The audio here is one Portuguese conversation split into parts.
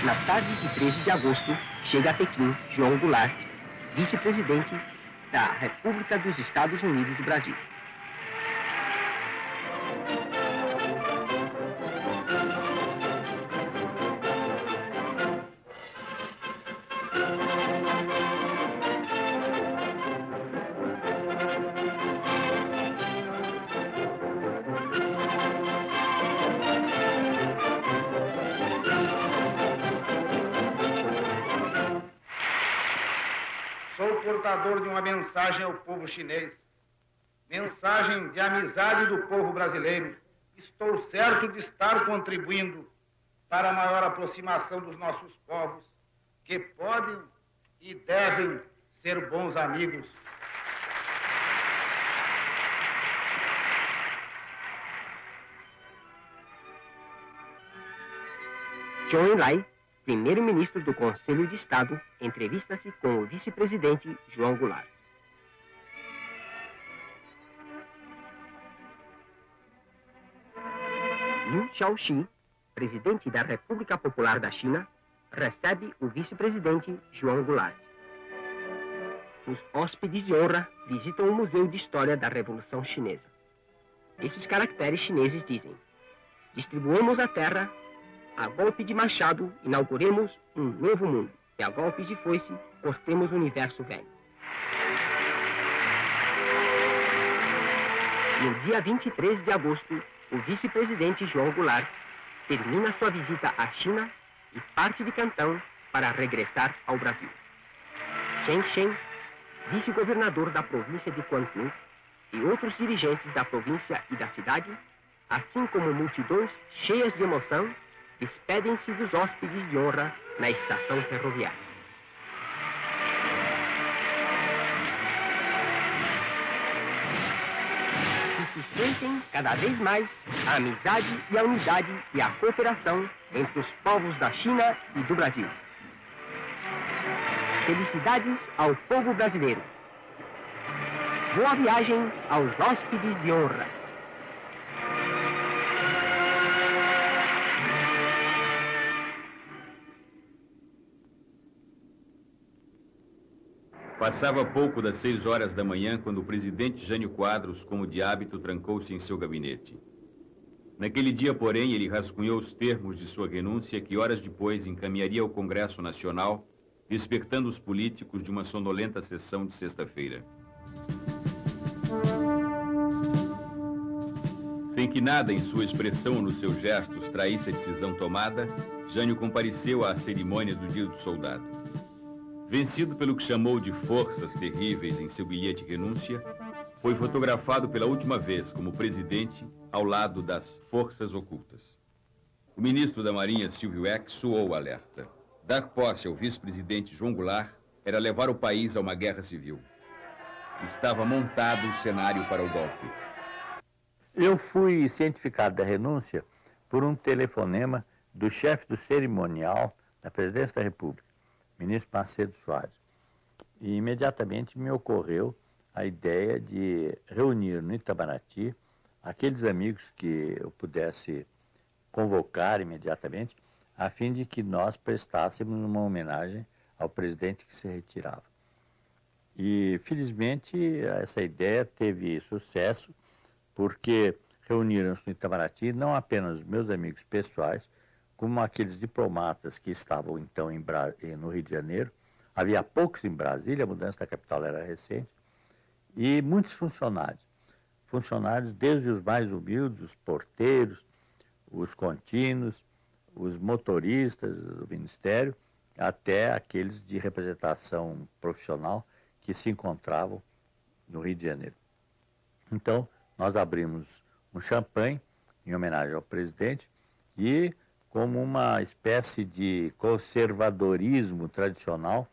Na tarde de 13 de agosto, chega a Pequim João Goulart, vice-presidente da República dos Estados Unidos do Brasil. Sou portador de uma mensagem ao povo chinês, mensagem de amizade do povo brasileiro. Estou certo de estar contribuindo para a maior aproximação dos nossos povos, que podem e devem ser bons amigos. Zhou Enlai, primeiro-ministro do Conselho de Estado, entrevista-se com o vice-presidente João Goulart. Liu Shaoxi, presidente da República Popular da China, recebe o vice-presidente João Goulart. Os hóspedes de honra visitam o Museu de História da Revolução Chinesa. Esses caracteres chineses dizem: distribuamos a terra, a golpe de machado, inauguremos um novo mundo. E a golpes de foice, cortemos o universo velho. No dia 23 de agosto, o vice-presidente João Goulart termina sua visita à China e parte de Cantão para regressar ao Brasil. Chen Shen, vice-governador da província de Quantum, e outros dirigentes da província e da cidade, assim como multidões cheias de emoção, despedem-se dos hóspedes de honra na estação ferroviária. Que sustentem cada vez mais a amizade e a unidade e a cooperação entre os povos da China e do Brasil. Felicidades ao povo brasileiro. Boa viagem aos hóspedes de honra. Passava pouco das 6 horas da manhã quando o presidente Jânio Quadros, como de hábito, trancou-se em seu gabinete. Naquele dia, porém, ele rascunhou os termos de sua renúncia que horas depois encaminharia ao Congresso Nacional, despertando os políticos de uma sonolenta sessão de sexta-feira. Sem que nada em sua expressão ou nos seus gestos traísse a decisão tomada, Jânio compareceu à cerimônia do Dia do Soldado. Vencido pelo que chamou de forças terríveis em seu bilhete de renúncia, foi fotografado pela última vez como presidente ao lado das forças ocultas. O ministro da Marinha, Silvio Eck, soou o alerta. Dar posse ao vice-presidente João Goulart era levar o país a uma guerra civil. Estava montado o cenário para o golpe. Eu fui cientificado da renúncia por um telefonema do chefe do cerimonial da Presidência da República, ministro Macedo Soares. E imediatamente me ocorreu a ideia de reunir no Itamaraty aqueles amigos que eu pudesse convocar imediatamente, a fim de que nós prestássemos uma homenagem ao presidente que se retirava. E, felizmente, essa ideia teve sucesso, porque reuniram-se no Itamaraty não apenas os meus amigos pessoais, como aqueles diplomatas que estavam então no Rio de Janeiro. Havia poucos em Brasília, a mudança da capital era recente, e muitos funcionários. Funcionários desde os mais humildes, os porteiros, os contínuos, os motoristas do Ministério, até aqueles de representação profissional que se encontravam no Rio de Janeiro. Então, nós abrimos um champanhe em homenagem ao presidente e, como uma espécie de conservadorismo tradicional,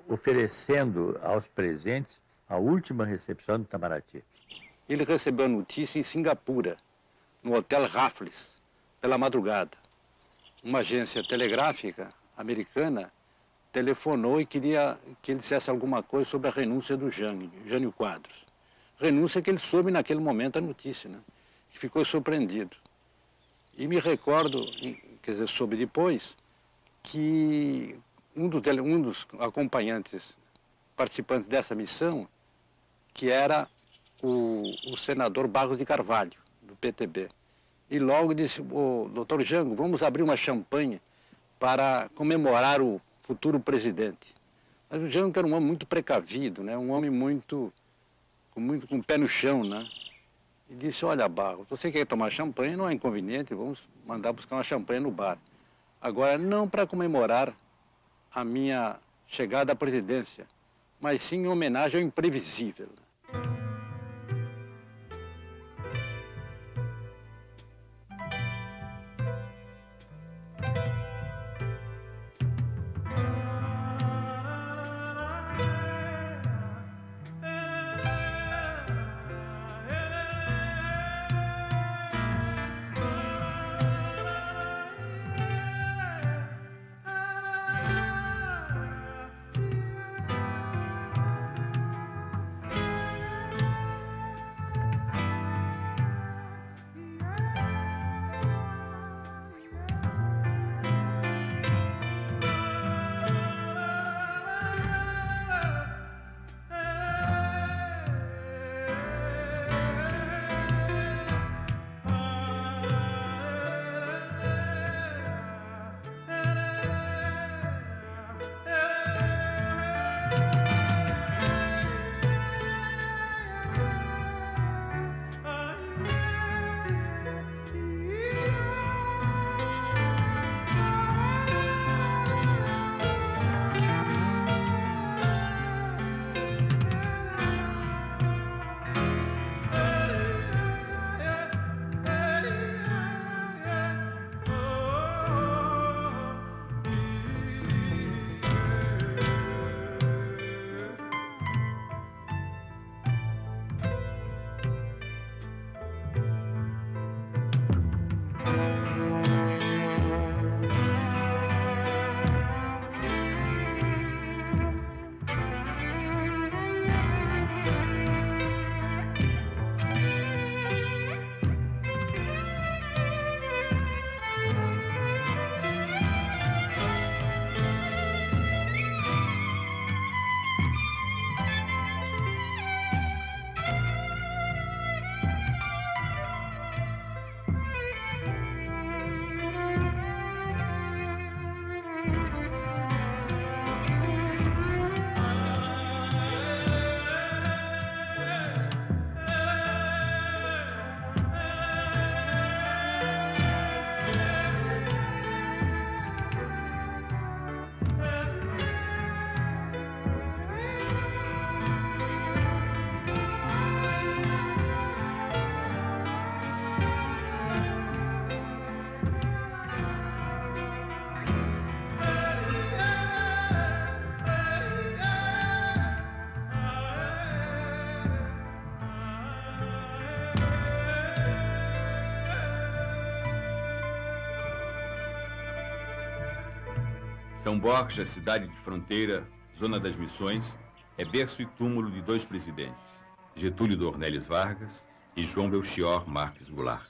oferecendo aos presentes a última recepção do Itamaraty. Ele recebeu a notícia em Singapura, no Hotel Raffles, pela madrugada. Uma agência telegráfica americana telefonou e queria que ele dissesse alguma coisa sobre a renúncia do Jânio Quadros. Renúncia que ele soube naquele momento a notícia, né? Que ficou surpreendido. E me recordo, quer dizer, soube depois, que um dos acompanhantes, participantes dessa missão, que era o senador Barros de Carvalho, do PTB. E logo disse: "Ô, doutor Jango, vamos abrir uma champanhe para comemorar o futuro presidente." Mas o Jango era um homem muito precavido, né? Um homem com o pé no chão, né? E disse: "Olha, Barros, você quer tomar champanhe, não é inconveniente, vamos mandar buscar uma champanhe no bar. Agora, não para comemorar a minha chegada à presidência, mas sim em homenagem ao imprevisível." São Borja, cidade de fronteira, zona das Missões, é berço e túmulo de dois presidentes, Getúlio Dornelles Vargas e João Belchior Marques Goulart.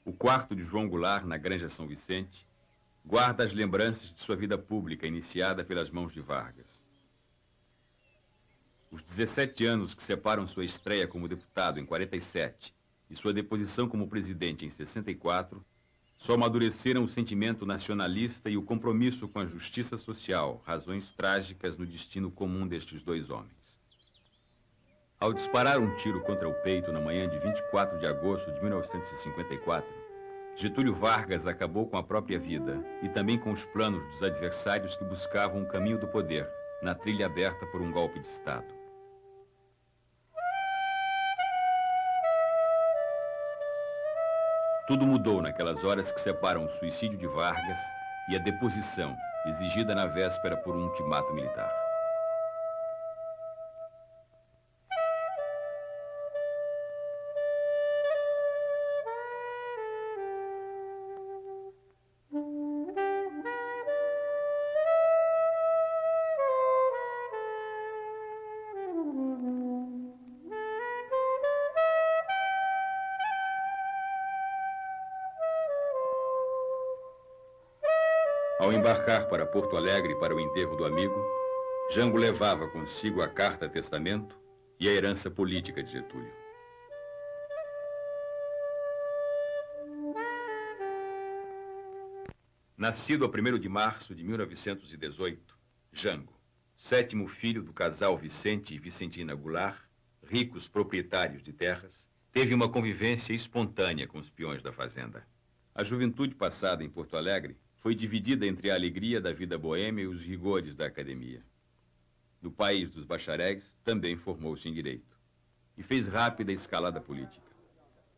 O quarto de João Goulart, na Granja São Vicente, guarda as lembranças de sua vida pública iniciada pelas mãos de Vargas. Os 17 anos que separam sua estreia como deputado em 47 e sua deposição como presidente em 64 só amadureceram o sentimento nacionalista e o compromisso com a justiça social, razões trágicas no destino comum destes dois homens. Ao disparar um tiro contra o peito na manhã de 24 de agosto de 1954, Getúlio Vargas acabou com a própria vida e também com os planos dos adversários que buscavam o caminho do poder, na trilha aberta por um golpe de Estado. Tudo mudou naquelas horas que separam o suicídio de Vargas e a deposição, exigida na véspera por um ultimato militar. Ao embarcar para Porto Alegre para o enterro do amigo, Jango levava consigo a carta-testamento e a herança política de Getúlio. Nascido a 1º de março de 1918, Jango, 7º filho do casal Vicente e Vicentina Goulart, ricos proprietários de terras, teve uma convivência espontânea com os peões da fazenda. A juventude passada em Porto Alegre foi dividida entre a alegria da vida boêmia e os rigores da academia. No país dos bacharéis, também formou-se em direito e fez rápida escalada política.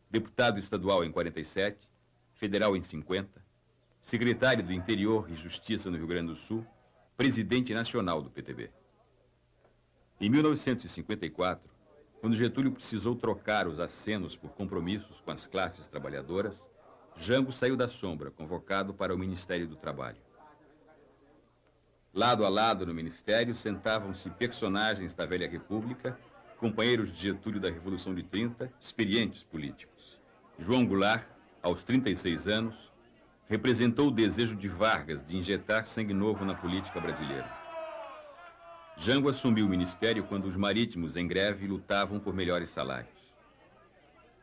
Deputado estadual em 47, federal em 50, secretário do Interior e Justiça no Rio Grande do Sul, presidente nacional do PTB. Em 1954, quando Getúlio precisou trocar os acenos por compromissos com as classes trabalhadoras, Jango saiu da sombra, convocado para o Ministério do Trabalho. Lado a lado no ministério sentavam-se personagens da velha República, companheiros de Getúlio da Revolução de 30, experientes políticos. João Goulart, aos 36 anos, representou o desejo de Vargas de injetar sangue novo na política brasileira. Jango assumiu o ministério quando os marítimos em greve lutavam por melhores salários.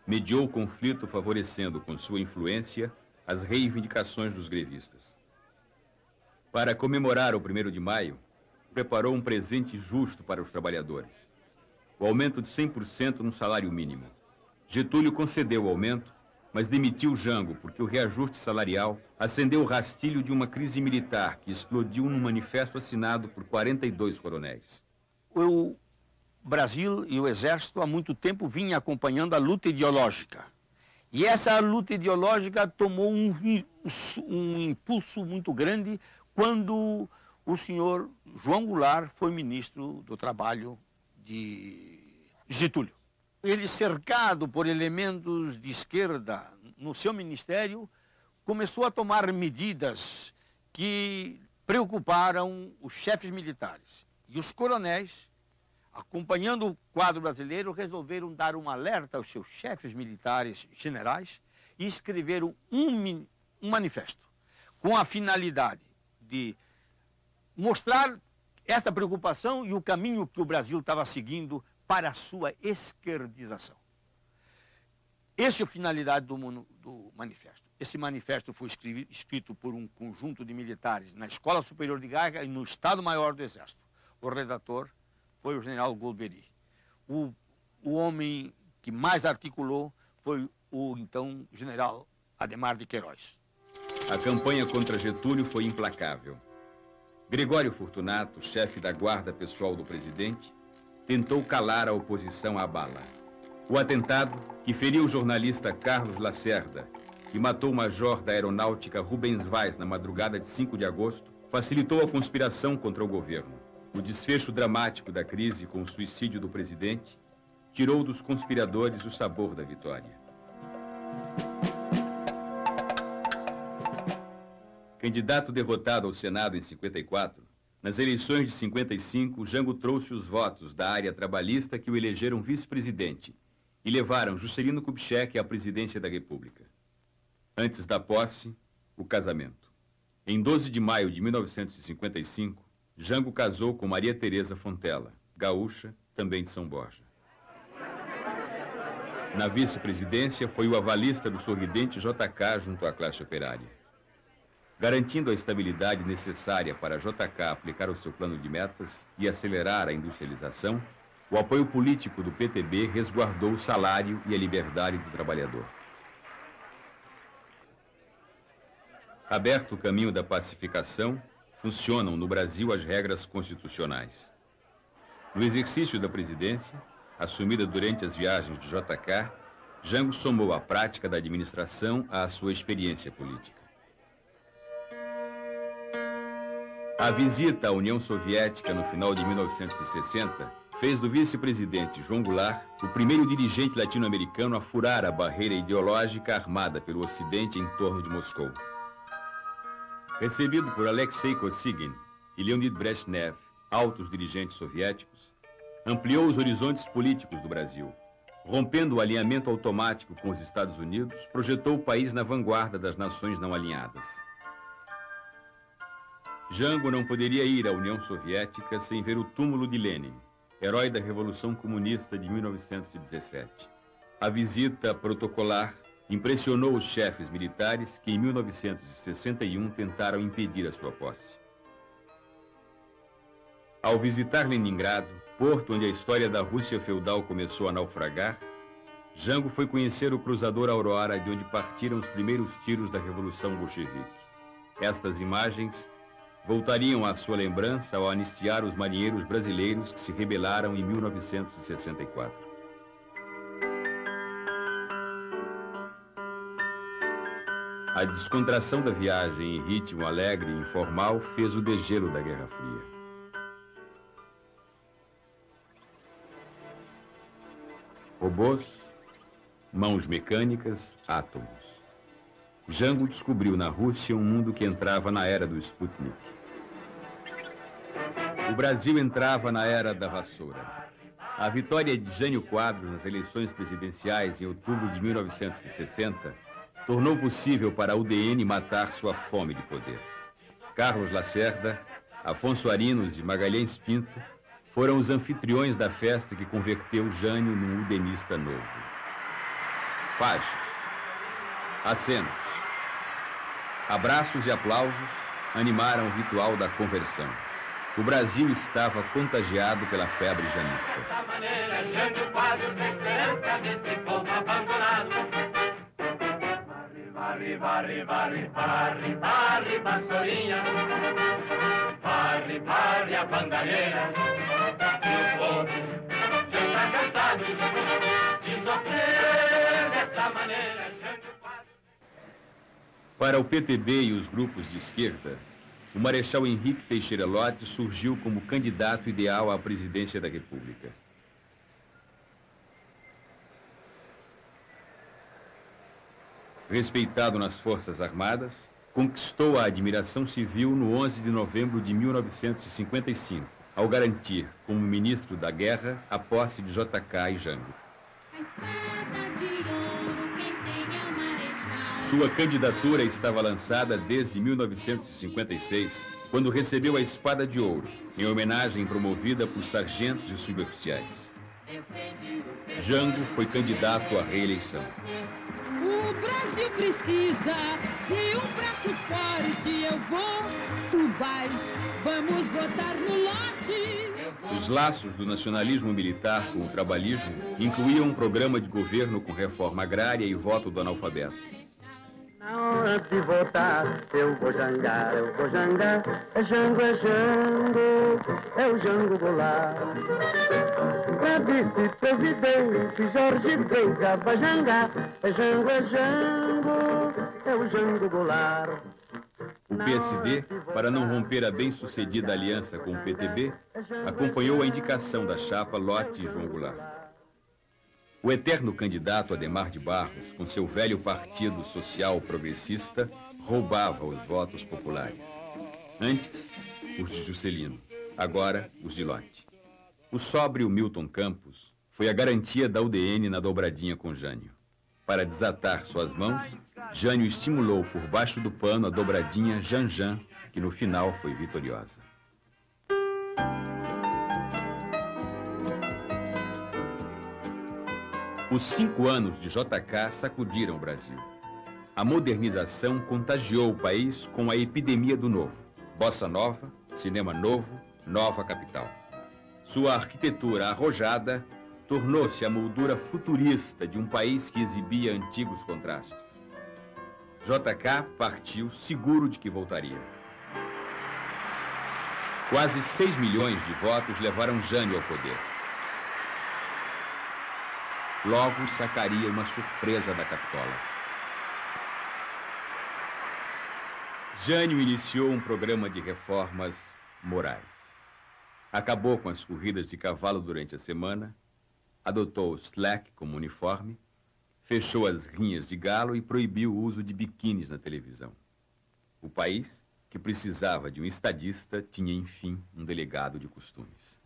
Mediou o conflito favorecendo com sua influência as reivindicações dos grevistas. Para comemorar o 1º de maio, preparou um presente justo para os trabalhadores: o aumento de 100% no salário mínimo. Getúlio concedeu o aumento, mas demitiu Jango porque o reajuste salarial acendeu o rastilho de uma crise militar que explodiu num manifesto assinado por 42 coronéis. O Brasil e o Exército há muito tempo vinham acompanhando a luta ideológica. E essa luta ideológica tomou um impulso muito grande quando o senhor João Goulart foi ministro do Trabalho de Getúlio. Ele, cercado por elementos de esquerda no seu ministério, começou a tomar medidas que preocuparam os chefes militares. E os coronéis, acompanhando o quadro brasileiro, resolveram dar um alerta aos seus chefes militares generais e escreveram um manifesto com a finalidade de mostrar essa preocupação e o caminho que o Brasil estava seguindo para a sua esquerdização. Essa é a finalidade do manifesto. Esse manifesto foi escrito por um conjunto de militares na Escola Superior de Guerra e no Estado-Maior do Exército. O redator foi o general Golbery. O homem que mais articulou foi o então general Adhemar de Queiroz. A campanha contra Getúlio foi implacável. Gregório Fortunato, chefe da guarda pessoal do presidente, tentou calar a oposição à bala. O atentado, que feriu o jornalista Carlos Lacerda e matou o major da aeronáutica Rubens Vaz na madrugada de 5 de agosto, facilitou a conspiração contra o governo. O desfecho dramático da crise com o suicídio do presidente tirou dos conspiradores o sabor da vitória. Candidato derrotado ao Senado em 54, nas eleições de 55, Jango trouxe os votos da área trabalhista que o elegeram vice-presidente e levaram Juscelino Kubitschek à presidência da República. Antes da posse, o casamento. Em 12 de maio de 1955, Jango casou com Maria Teresa Fontela, gaúcha, também de São Borja. Na vice-presidência, foi o avalista do sorridente JK junto à classe operária. Garantindo a estabilidade necessária para a JK aplicar o seu plano de metas e acelerar a industrialização, o apoio político do PTB resguardou o salário e a liberdade do trabalhador. Aberto o caminho da pacificação, funcionam no Brasil as regras constitucionais. No exercício da presidência, assumida durante as viagens de JK, Jango somou a prática da administração à sua experiência política. A visita à União Soviética no final de 1960 fez do vice-presidente João Goulart o primeiro dirigente latino-americano a furar a barreira ideológica armada pelo Ocidente em torno de Moscou. Recebido por Alexei Kosygin e Leonid Brezhnev, altos dirigentes soviéticos, ampliou os horizontes políticos do Brasil. Rompendo o alinhamento automático com os Estados Unidos, projetou o país na vanguarda das nações não alinhadas. Jango não poderia ir à União Soviética sem ver o túmulo de Lenin, herói da Revolução Comunista de 1917. A visita protocolar impressionou os chefes militares que, em 1961, tentaram impedir a sua posse. Ao visitar Leningrado, porto onde a história da Rússia feudal começou a naufragar, Jango foi conhecer o cruzador Aurora, de onde partiram os primeiros tiros da Revolução Bolchevique. Estas imagens voltariam à sua lembrança ao anistiar os marinheiros brasileiros que se rebelaram em 1964. A descontração da viagem em ritmo alegre e informal fez o degelo da Guerra Fria. Robôs, mãos mecânicas, átomos. Jango descobriu na Rússia um mundo que entrava na era do Sputnik. O Brasil entrava na era da vassoura. A vitória de Jânio Quadros nas eleições presidenciais em outubro de 1960 tornou possível para a UDN matar sua fome de poder. Carlos Lacerda, Afonso Arinos e Magalhães Pinto foram os anfitriões da festa que converteu Jânio num udenista novo. Faixas, acenos, abraços e aplausos animaram o ritual da conversão. O Brasil estava contagiado pela febre janista. Dessa maneira, Jânio Quadros, esperança desse povo abandonado. Varre, varre, varre, varre, varre, vassourinha. Varre, varre a bandalheira. E o povo já está cansado de sofrer dessa maneira. Jânio Quadros. Para o PTB e os grupos de esquerda, o Marechal Henrique Teixeira Lotz surgiu como candidato ideal à presidência da República. Respeitado nas Forças Armadas, conquistou a admiração civil no 11 de novembro de 1955, ao garantir, como ministro da Guerra, a posse de JK e Jango. Sua candidatura estava lançada desde 1956, quando recebeu a Espada de Ouro, em homenagem promovida por sargentos e suboficiais. Jango foi candidato à reeleição. O Brasil precisa de um braço forte. Eu vou, tu vais, vamos votar no lote. Os laços do nacionalismo militar com o trabalhismo incluíam um programa de governo com reforma agrária e voto do analfabeto. Na hora de votar, eu vou jangar, é Jango, é o Jango Goulart. Pra vice-presidente, Jorge Veiga vai jangar, é Jango, é o Jango Goulart. O PSD, para não romper a bem-sucedida aliança com o PTB, acompanhou a indicação da chapa Lotz e João Goulart. O eterno candidato Adhemar de Barros, com seu velho partido social progressista, roubava os votos populares. Antes, os de Juscelino, agora os de Lotz. O sóbrio Milton Campos foi a garantia da UDN na dobradinha com Jânio. Para desatar suas mãos, Jânio estimulou por baixo do pano a dobradinha Janjan, que no final foi vitoriosa. Os 5 anos de JK sacudiram o Brasil. A modernização contagiou o país com a epidemia do novo. Bossa nova, cinema novo, nova capital. Sua arquitetura arrojada tornou-se a moldura futurista de um país que exibia antigos contrastes. JK partiu seguro de que voltaria. Quase 6 milhões de votos levaram Jânio ao poder. Logo sacaria uma surpresa da Capitola. Jânio iniciou um programa de reformas morais. Acabou com as corridas de cavalo durante a semana, adotou o slack como uniforme, fechou as rinhas de galo e proibiu o uso de biquínis na televisão. O país, que precisava de um estadista, tinha, enfim, um delegado de costumes.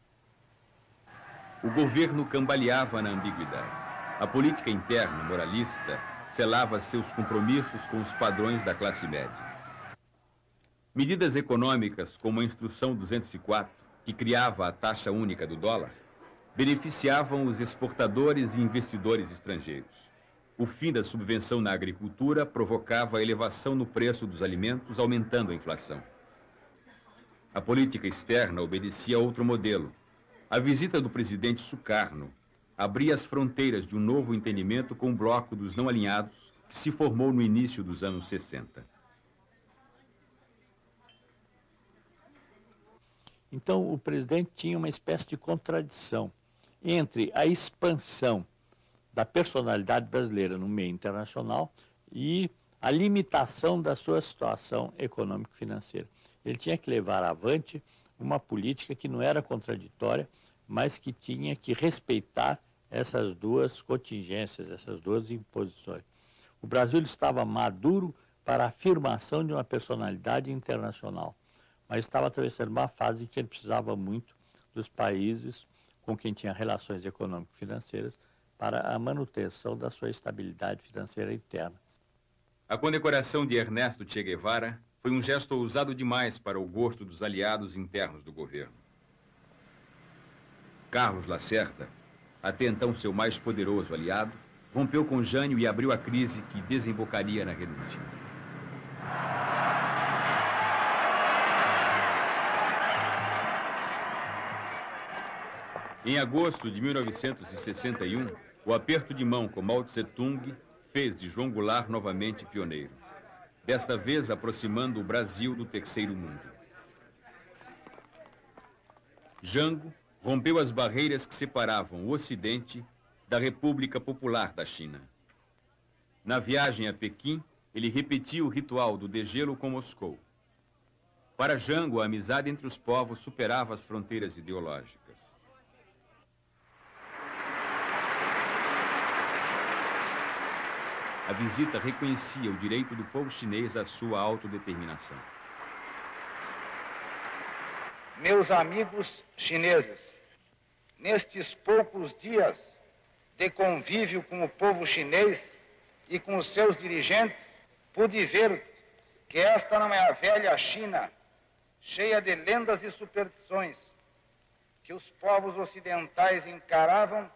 O governo cambaleava na ambiguidade. A política interna, moralista, selava seus compromissos com os padrões da classe média. Medidas econômicas, como a Instrução 204, que criava a taxa única do dólar, beneficiavam os exportadores e investidores estrangeiros. O fim da subvenção na agricultura provocava a elevação no preço dos alimentos, aumentando a inflação. A política externa obedecia a outro modelo. A visita do presidente Sukarno abria as fronteiras de um novo entendimento com o bloco dos não alinhados, que se formou no início dos anos 60. Então, o presidente tinha uma espécie de contradição entre a expansão da personalidade brasileira no meio internacional e a limitação da sua situação econômico-financeira. Ele tinha que levar avante uma política que não era contraditória, mas que tinha que respeitar essas duas contingências, essas duas imposições. O Brasil estava maduro para a afirmação de uma personalidade internacional, mas estava atravessando uma fase em que ele precisava muito dos países com quem tinha relações econômico-financeiras para a manutenção da sua estabilidade financeira interna. A condecoração de Ernesto Che Guevara foi um gesto ousado demais para o gosto dos aliados internos do governo. Carlos Lacerda, até então seu mais poderoso aliado, rompeu com Jânio e abriu a crise que desembocaria na renúncia. Em agosto de 1961, o aperto de mão com Mao Tse-tung fez de João Goulart novamente pioneiro, desta vez aproximando o Brasil do terceiro mundo. Jango rompeu as barreiras que separavam o Ocidente da República Popular da China. Na viagem a Pequim, ele repetiu o ritual do degelo com Moscou. Para Jango, a amizade entre os povos superava as fronteiras ideológicas. A visita reconhecia o direito do povo chinês à sua autodeterminação. Meus amigos chineses, nestes poucos dias de convívio com o povo chinês e com os seus dirigentes, pude ver que esta não é a velha China, cheia de lendas e superstições, que os povos ocidentais encaravam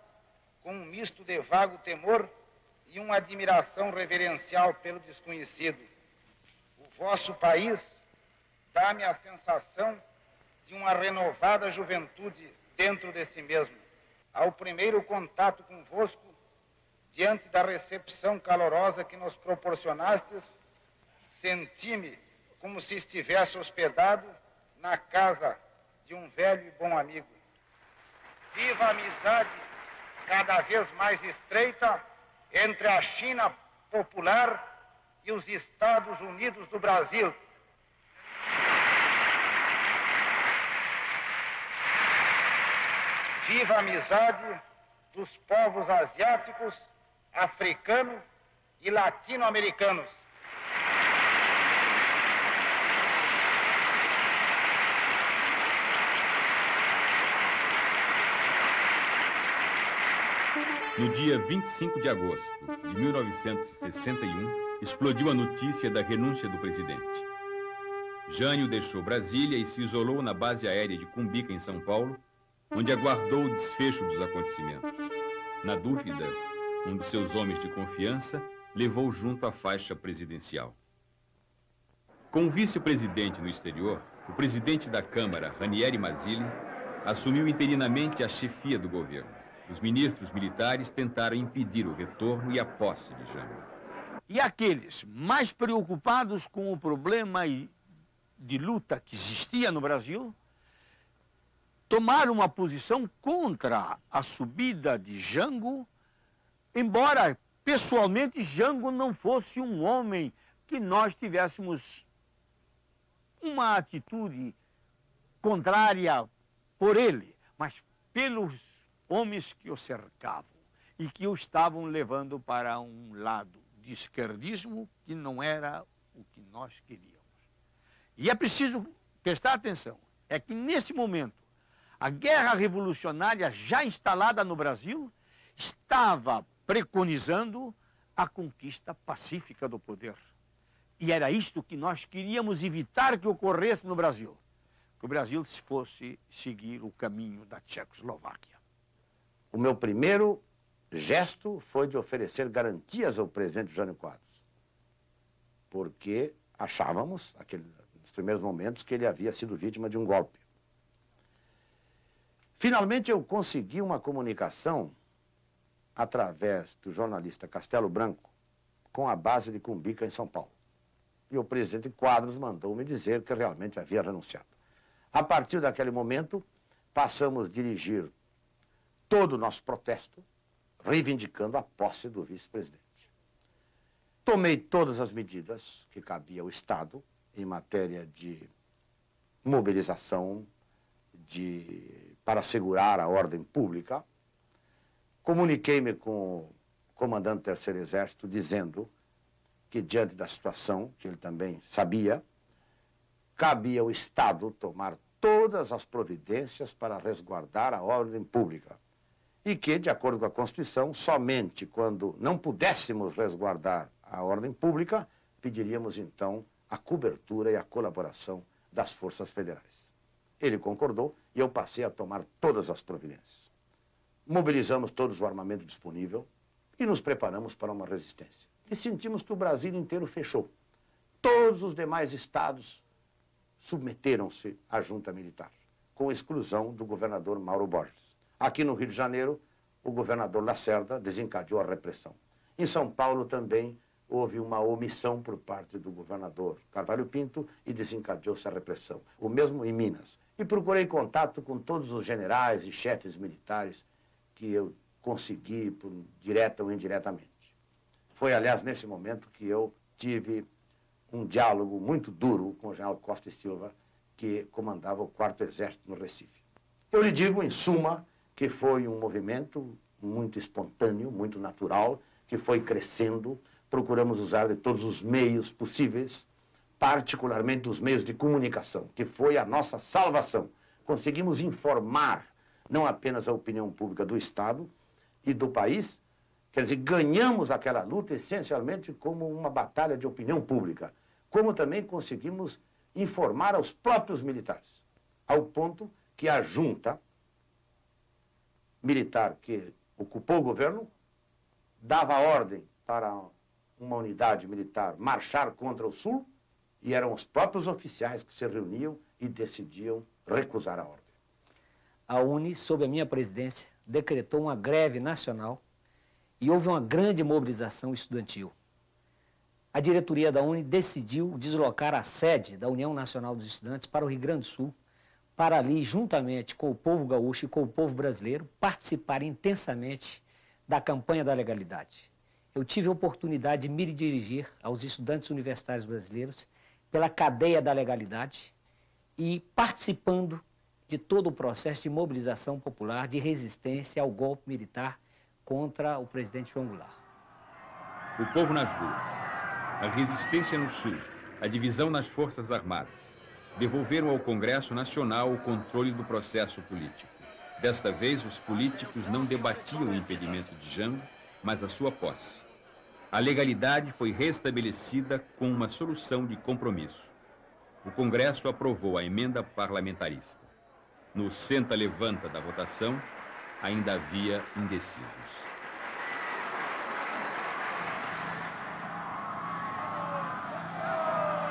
com um misto de vago temor e uma admiração reverencial pelo desconhecido. O vosso país dá-me a sensação de uma renovada juventude dentro de si mesmo. Ao primeiro contato convosco, diante da recepção calorosa que nos proporcionastes, senti-me como se estivesse hospedado na casa de um velho e bom amigo. Viva a amizade cada vez mais estreita entre a China popular e os Estados Unidos do Brasil. Viva a amizade dos povos asiáticos, africanos e latino-americanos. No dia 25 de agosto de 1961, explodiu a notícia da renúncia do presidente. Jânio deixou Brasília e se isolou na base aérea de Cumbica, em São Paulo, onde aguardou o desfecho dos acontecimentos. Na dúvida, um dos seus homens de confiança levou junto a faixa presidencial. Com o vice-presidente no exterior, o presidente da Câmara, Ranieri Mazzilli, assumiu interinamente a chefia do governo. Os ministros militares tentaram impedir o retorno e a posse de Jânio. E aqueles mais preocupados com o problema de luta que existia no Brasil, tomaram uma posição contra a subida de Jango, embora pessoalmente Jango não fosse um homem que nós tivéssemos uma atitude contrária por ele, mas pelos homens que o cercavam e que o estavam levando para um lado de esquerdismo que não era o que nós queríamos. E é preciso prestar atenção, é que nesse momento a guerra revolucionária já instalada no Brasil estava preconizando a conquista pacífica do poder. E era isto que nós queríamos evitar que ocorresse no Brasil. Que o Brasil fosse seguir o caminho da Tchecoslováquia. O meu primeiro gesto foi de oferecer garantias ao presidente Jânio Quadros, porque achávamos, nos primeiros momentos, que ele havia sido vítima de um golpe. Finalmente eu consegui uma comunicação através do jornalista Castelo Branco com a base de Cumbica, em São Paulo. E o presidente Quadros mandou-me dizer que realmente havia renunciado. A partir daquele momento, passamos a dirigir todo o nosso protesto, reivindicando a posse do vice-presidente. Tomei todas as medidas que cabia ao Estado em matéria de mobilização, para assegurar a ordem pública. Comuniquei-me com o comandante do Terceiro Exército, dizendo que, diante da situação, que ele também sabia, cabia ao Estado tomar todas as providências para resguardar a ordem pública. E que, de acordo com a Constituição, somente quando não pudéssemos resguardar a ordem pública, pediríamos, então, a cobertura e a colaboração das forças federais. Ele concordou e eu passei a tomar todas as providências. Mobilizamos todos o armamento disponível e nos preparamos para uma resistência. E sentimos que o Brasil inteiro fechou. Todos os demais estados submeteram-se à junta militar, com exclusão do governador Mauro Borges. Aqui no Rio de Janeiro, o governador Lacerda desencadeou a repressão. Em São Paulo também houve uma omissão por parte do governador Carvalho Pinto e desencadeou-se a repressão. O mesmo em Minas. E procurei contato com todos os generais e chefes militares que eu consegui, direta ou indiretamente. Foi, aliás, nesse momento que eu tive um diálogo muito duro com o general Costa e Silva, que comandava o 4º Exército no Recife. Eu lhe digo, em suma, que foi um movimento muito espontâneo, muito natural, que foi crescendo. Procuramos usar de todos os meios possíveis, particularmente os meios de comunicação, que foi a nossa salvação. Conseguimos informar não apenas a opinião pública do Estado e do país, quer dizer, ganhamos aquela luta essencialmente como uma batalha de opinião pública, como também conseguimos informar aos próprios militares, ao ponto que a junta militar que ocupou o governo dava ordem para uma unidade militar marchar contra o Sul, e eram os próprios oficiais que se reuniam e decidiam recusar a ordem. A UNE, sob a minha presidência, decretou uma greve nacional e houve uma grande mobilização estudantil. A diretoria da UNE decidiu deslocar a sede da União Nacional dos Estudantes para o Rio Grande do Sul, para ali, juntamente com o povo gaúcho e com o povo brasileiro, participar intensamente da campanha da legalidade. Eu tive a oportunidade de me dirigir aos estudantes universitários brasileiros pela cadeia da legalidade e participando de todo o processo de mobilização popular, de resistência ao golpe militar contra o presidente João Goulart. O povo nas ruas, a resistência no Sul, a divisão nas Forças Armadas, devolveram ao Congresso Nacional o controle do processo político. Desta vez, os políticos não debatiam o impedimento de Jango, mas a sua posse. A legalidade foi restabelecida com uma solução de compromisso. O Congresso aprovou a emenda parlamentarista. No senta-levanta da votação, ainda havia indecisos.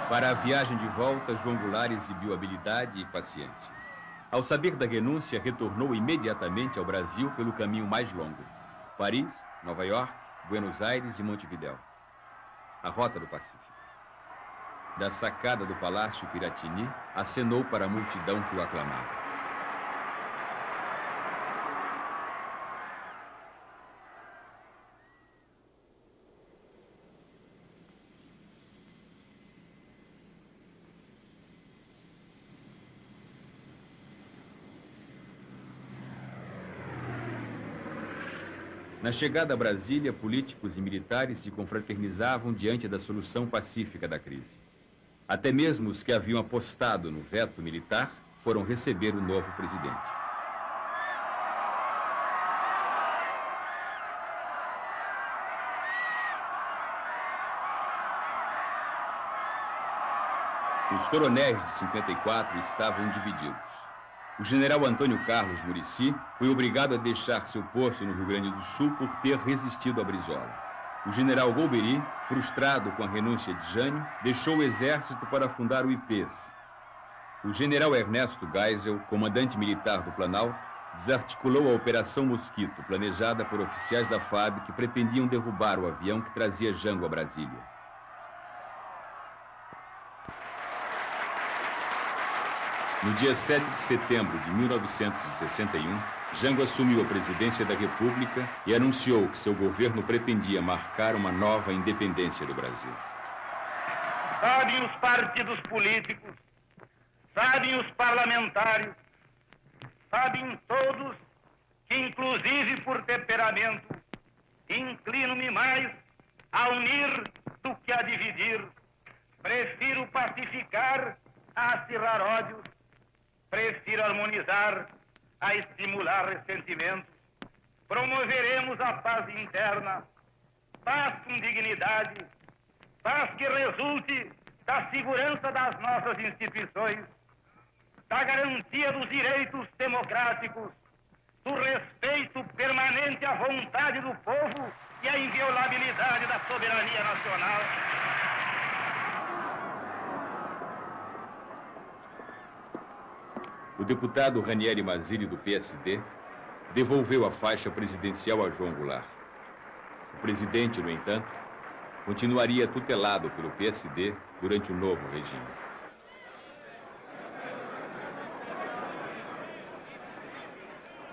Para a viagem de volta, João Goulart exibiu habilidade e paciência. Ao saber da renúncia, retornou imediatamente ao Brasil pelo caminho mais longo: Paris, Nova York, Buenos Aires e Montevidéu. A rota do Pacífico. Da sacada do Palácio Piratini, acenou para a multidão que o aclamava. Na chegada a Brasília, políticos e militares se confraternizavam diante da solução pacífica da crise. Até mesmo os que haviam apostado no veto militar foram receber o novo presidente. Os coronéis de 54 estavam divididos. O general Antônio Carlos Muricy foi obrigado a deixar seu posto no Rio Grande do Sul por ter resistido a Brizola. O general Golbery, frustrado com a renúncia de Jânio, deixou o exército para fundar o IPES. O general Ernesto Geisel, comandante militar do Planalto, desarticulou a Operação Mosquito, planejada por oficiais da FAB que pretendiam derrubar o avião que trazia Jango a Brasília. No dia 7 de setembro de 1961, Jango assumiu a presidência da República e anunciou que seu governo pretendia marcar uma nova independência do Brasil. Sabem os partidos políticos, sabem os parlamentares, sabem todos que, inclusive por temperamento, inclino-me mais a unir do que a dividir. Prefiro pacificar a acirrar ódios, prefiro harmonizar a estimular ressentimentos. Promoveremos a paz interna, paz com dignidade, paz que resulte da segurança das nossas instituições, da garantia dos direitos democráticos, do respeito permanente à vontade do povo e à inviolabilidade da soberania nacional. O deputado Ranieri Mazzilli, do PSD, devolveu a faixa presidencial a João Goulart. O presidente, no entanto, continuaria tutelado pelo PSD durante o novo regime.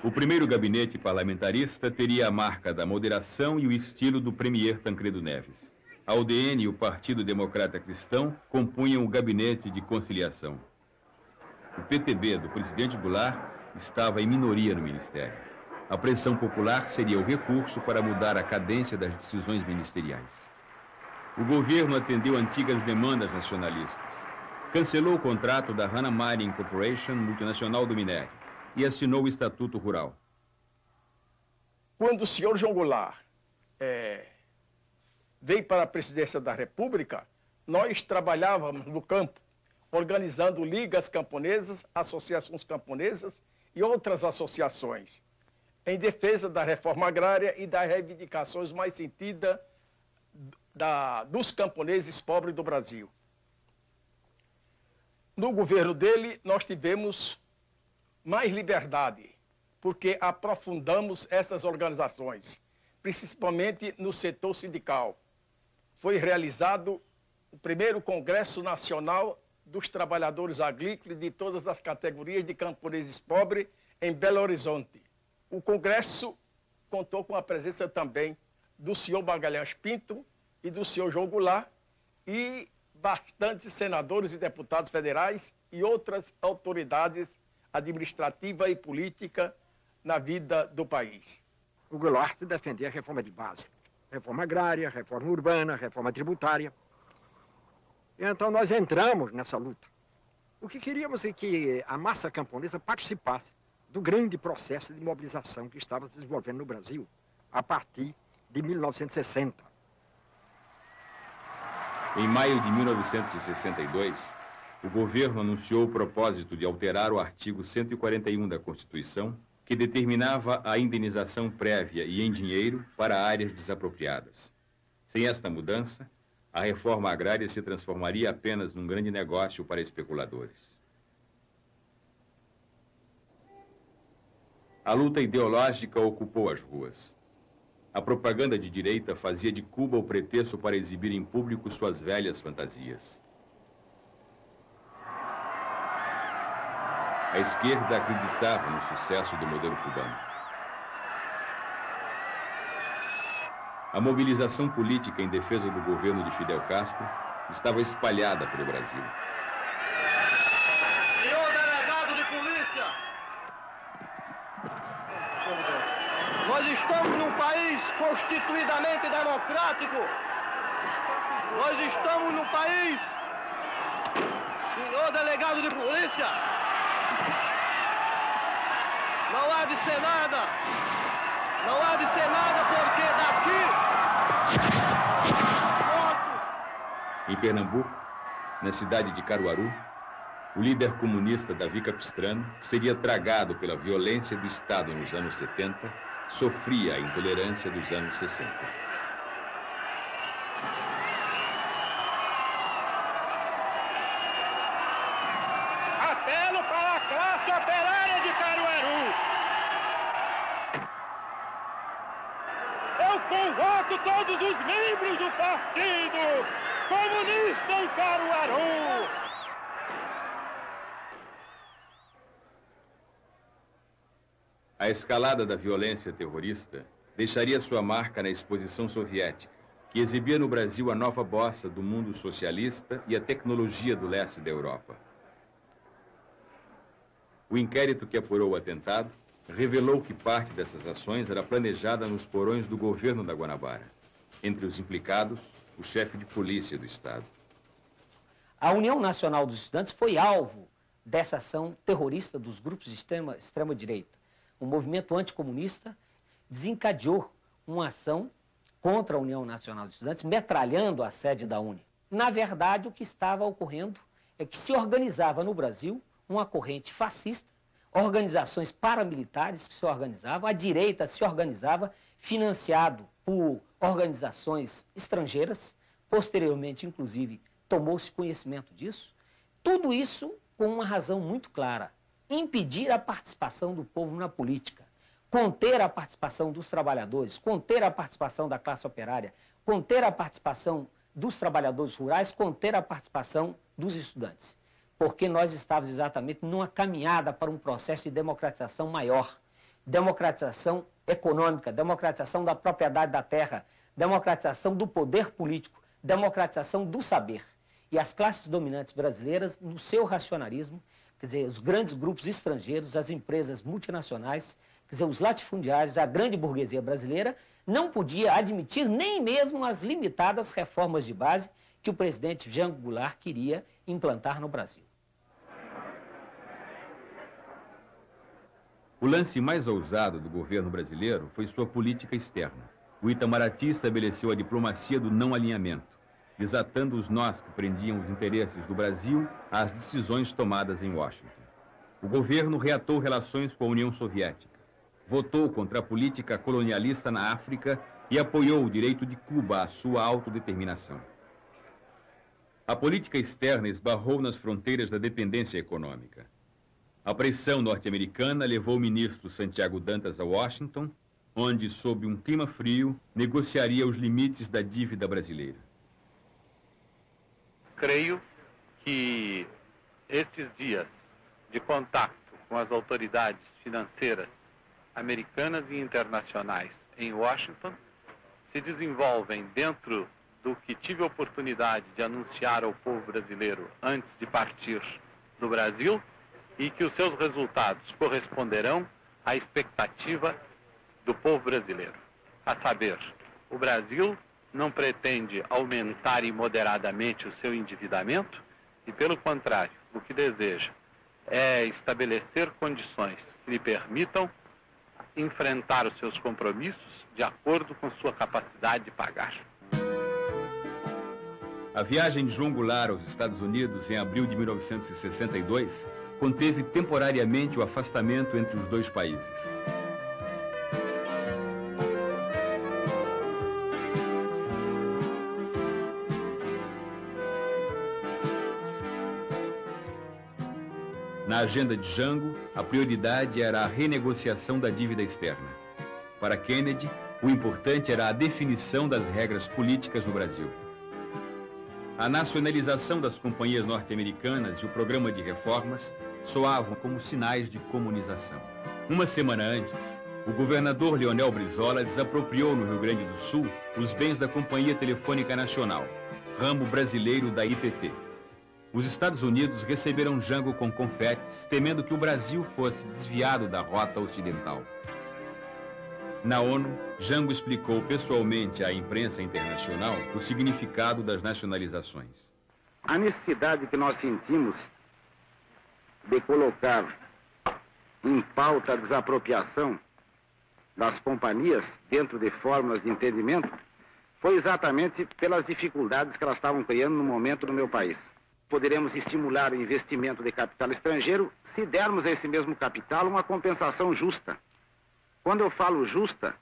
O primeiro gabinete parlamentarista teria a marca da moderação e o estilo do premier Tancredo Neves. A UDN e o Partido Democrata Cristão compunham o gabinete de conciliação. O PTB do presidente Goulart estava em minoria no ministério. A pressão popular seria o recurso para mudar a cadência das decisões ministeriais. O governo atendeu antigas demandas nacionalistas. Cancelou o contrato da Hana Mining Corporation, multinacional do minério, e assinou o Estatuto Rural. Quando o senhor João Goulart veio para a presidência da República, nós trabalhávamos no campo, organizando ligas camponesas, associações camponesas e outras associações, em defesa da reforma agrária e das reivindicações mais sentidas dos camponeses pobres do Brasil. No governo dele, nós tivemos mais liberdade, porque aprofundamos essas organizações, principalmente no setor sindical. Foi realizado o primeiro Congresso Nacional dos Trabalhadores Agrícolas de todas as categorias de camponeses pobres em Belo Horizonte. O Congresso contou com a presença também do senhor Magalhães Pinto e do senhor João Goulart e bastantes senadores e deputados federais e outras autoridades administrativa e política na vida do país. O Goulart defendia a reforma de base, reforma agrária, reforma urbana, reforma tributária. E então nós entramos nessa luta. O que queríamos é que a massa camponesa participasse do grande processo de mobilização que estava se desenvolvendo no Brasil a partir de 1960. Em maio de 1962, o governo anunciou o propósito de alterar o artigo 141 da Constituição, que determinava a indenização prévia e em dinheiro para áreas desapropriadas. Sem esta mudança, a reforma agrária se transformaria apenas num grande negócio para especuladores. A luta ideológica ocupou as ruas. A propaganda de direita fazia de Cuba o pretexto para exibir em público suas velhas fantasias. A esquerda acreditava no sucesso do modelo cubano. A mobilização política em defesa do governo de Fidel Castro estava espalhada pelo Brasil. Senhor delegado de polícia, nós estamos num país constituidamente democrático. Nós estamos num país, senhor delegado de polícia, não há de ser nada. Não há de ser nada porque daqui... Em Pernambuco, na cidade de Caruaru, o líder comunista Davi Capistrano, que seria tragado pela violência do Estado nos anos 70, sofria a intolerância dos anos 60. Apelo para a classe operária de Caruaru. Eu convoco todos os membros do Partido Comunista em Caruaru. A escalada da violência terrorista deixaria sua marca na exposição soviética, que exibia no Brasil a nova bossa do mundo socialista e a tecnologia do leste da Europa. O inquérito que apurou o atentado revelou que parte dessas ações era planejada nos porões do governo da Guanabara. Entre os implicados, o chefe de polícia do Estado. A União Nacional dos Estudantes foi alvo dessa ação terrorista dos grupos de extrema-direita. O movimento anticomunista desencadeou uma ação contra a União Nacional dos Estudantes, metralhando a sede da UNE. Na verdade, o que estava ocorrendo é que se organizava no Brasil uma corrente fascista, organizações paramilitares que se organizavam, a direita se organizava, financiado por organizações estrangeiras, posteriormente, inclusive, tomou-se conhecimento disso. Tudo isso com uma razão muito clara: impedir a participação do povo na política, conter a participação dos trabalhadores, conter a participação da classe operária, conter a participação dos trabalhadores rurais, conter a participação dos estudantes. Porque nós estávamos exatamente numa caminhada para um processo de democratização maior, democratização econômica, democratização da propriedade da terra, democratização do poder político, democratização do saber. E as classes dominantes brasileiras, no seu racionalismo, quer dizer, os grandes grupos estrangeiros, as empresas multinacionais, quer dizer, os latifundiários, a grande burguesia brasileira, não podia admitir nem mesmo as limitadas reformas de base que o presidente Jango Goulart queria implantar no Brasil. O lance mais ousado do governo brasileiro foi sua política externa. O Itamaraty estabeleceu a diplomacia do não alinhamento, desatando os nós que prendiam os interesses do Brasil às decisões tomadas em Washington. O governo reatou relações com a União Soviética, votou contra a política colonialista na África e apoiou o direito de Cuba à sua autodeterminação. A política externa esbarrou nas fronteiras da dependência econômica. A pressão norte-americana levou o ministro Santiago Dantas a Washington, onde, sob um clima frio, negociaria os limites da dívida brasileira. Creio que estes dias de contato com as autoridades financeiras americanas e internacionais em Washington se desenvolvem dentro do que tive a oportunidade de anunciar ao povo brasileiro antes de partir do Brasil, e que os seus resultados corresponderão à expectativa do povo brasileiro. A saber, o Brasil não pretende aumentar imoderadamente o seu endividamento e, pelo contrário, o que deseja é estabelecer condições que lhe permitam enfrentar os seus compromissos de acordo com sua capacidade de pagar. A viagem de João Goulart aos Estados Unidos em abril de 1962 conteve temporariamente o afastamento entre os dois países. Na agenda de Jango, a prioridade era a renegociação da dívida externa. Para Kennedy, o importante era a definição das regras políticas no Brasil. A nacionalização das companhias norte-americanas e o programa de reformas soavam como sinais de comunização. Uma semana antes, o governador Leonel Brizola desapropriou no Rio Grande do Sul os bens da Companhia Telefônica Nacional, ramo brasileiro da ITT. Os Estados Unidos receberam Jango com confetes, temendo que o Brasil fosse desviado da rota ocidental. Na ONU, Jango explicou pessoalmente à imprensa internacional o significado das nacionalizações. A necessidade que nós sentimos de colocar em pauta a desapropriação das companhias dentro de fórmulas de entendimento foi exatamente pelas dificuldades que elas estavam criando no momento no meu país. poderemos estimular o investimento de capital estrangeiro se dermos a esse mesmo capital uma compensação justa. Quando eu falo justa,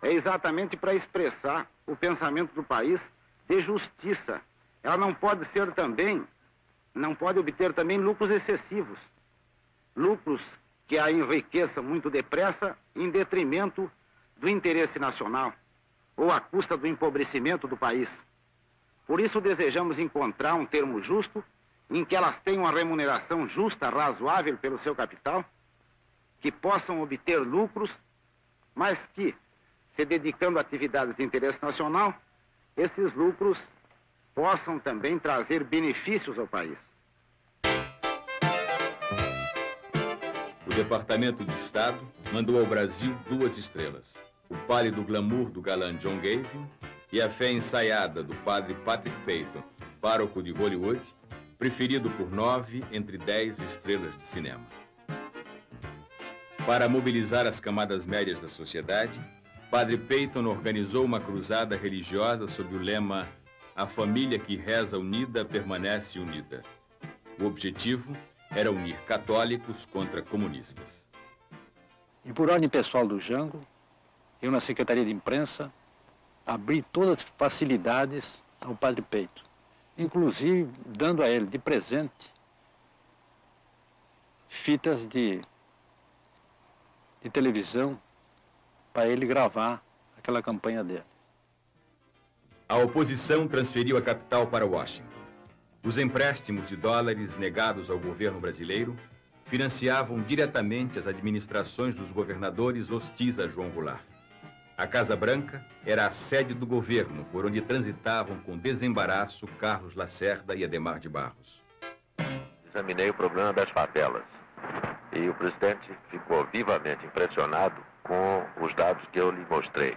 é exatamente para expressar o pensamento do país de justiça. Ela não pode obter também lucros excessivos, lucros que a enriqueçam muito depressa em detrimento do interesse nacional ou à custa do empobrecimento do país. Por isso desejamos encontrar um termo justo em que elas tenham uma remuneração justa, razoável pelo seu capital, que possam obter lucros, mas que, se dedicando a atividades de interesse nacional, esses lucros possam também trazer benefícios ao país. O Departamento de Estado mandou ao Brasil 2 estrelas: o pálido glamour do galã John Gavin e a fé ensaiada do padre Patrick Peyton, pároco de Hollywood, preferido por 9 entre 10 estrelas de cinema. Para mobilizar as camadas médias da sociedade, Padre Peyton organizou uma cruzada religiosa sob o lema "A família que reza unida permanece unida". O objetivo era unir católicos contra comunistas. E por ordem pessoal do Jango, eu na Secretaria de Imprensa abri todas as facilidades ao Padre Peyton, inclusive dando a ele de presente fitas de televisão para ele gravar aquela campanha dele. A oposição transferiu a capital para Washington. Os empréstimos de dólares negados ao governo brasileiro financiavam diretamente as administrações dos governadores hostis a João Goulart. A Casa Branca era a sede do governo, por onde transitavam com desembaraço Carlos Lacerda e Adhemar de Barros. Examinei o problema das favelas e o presidente ficou vivamente impressionado com os dados que eu lhe mostrei.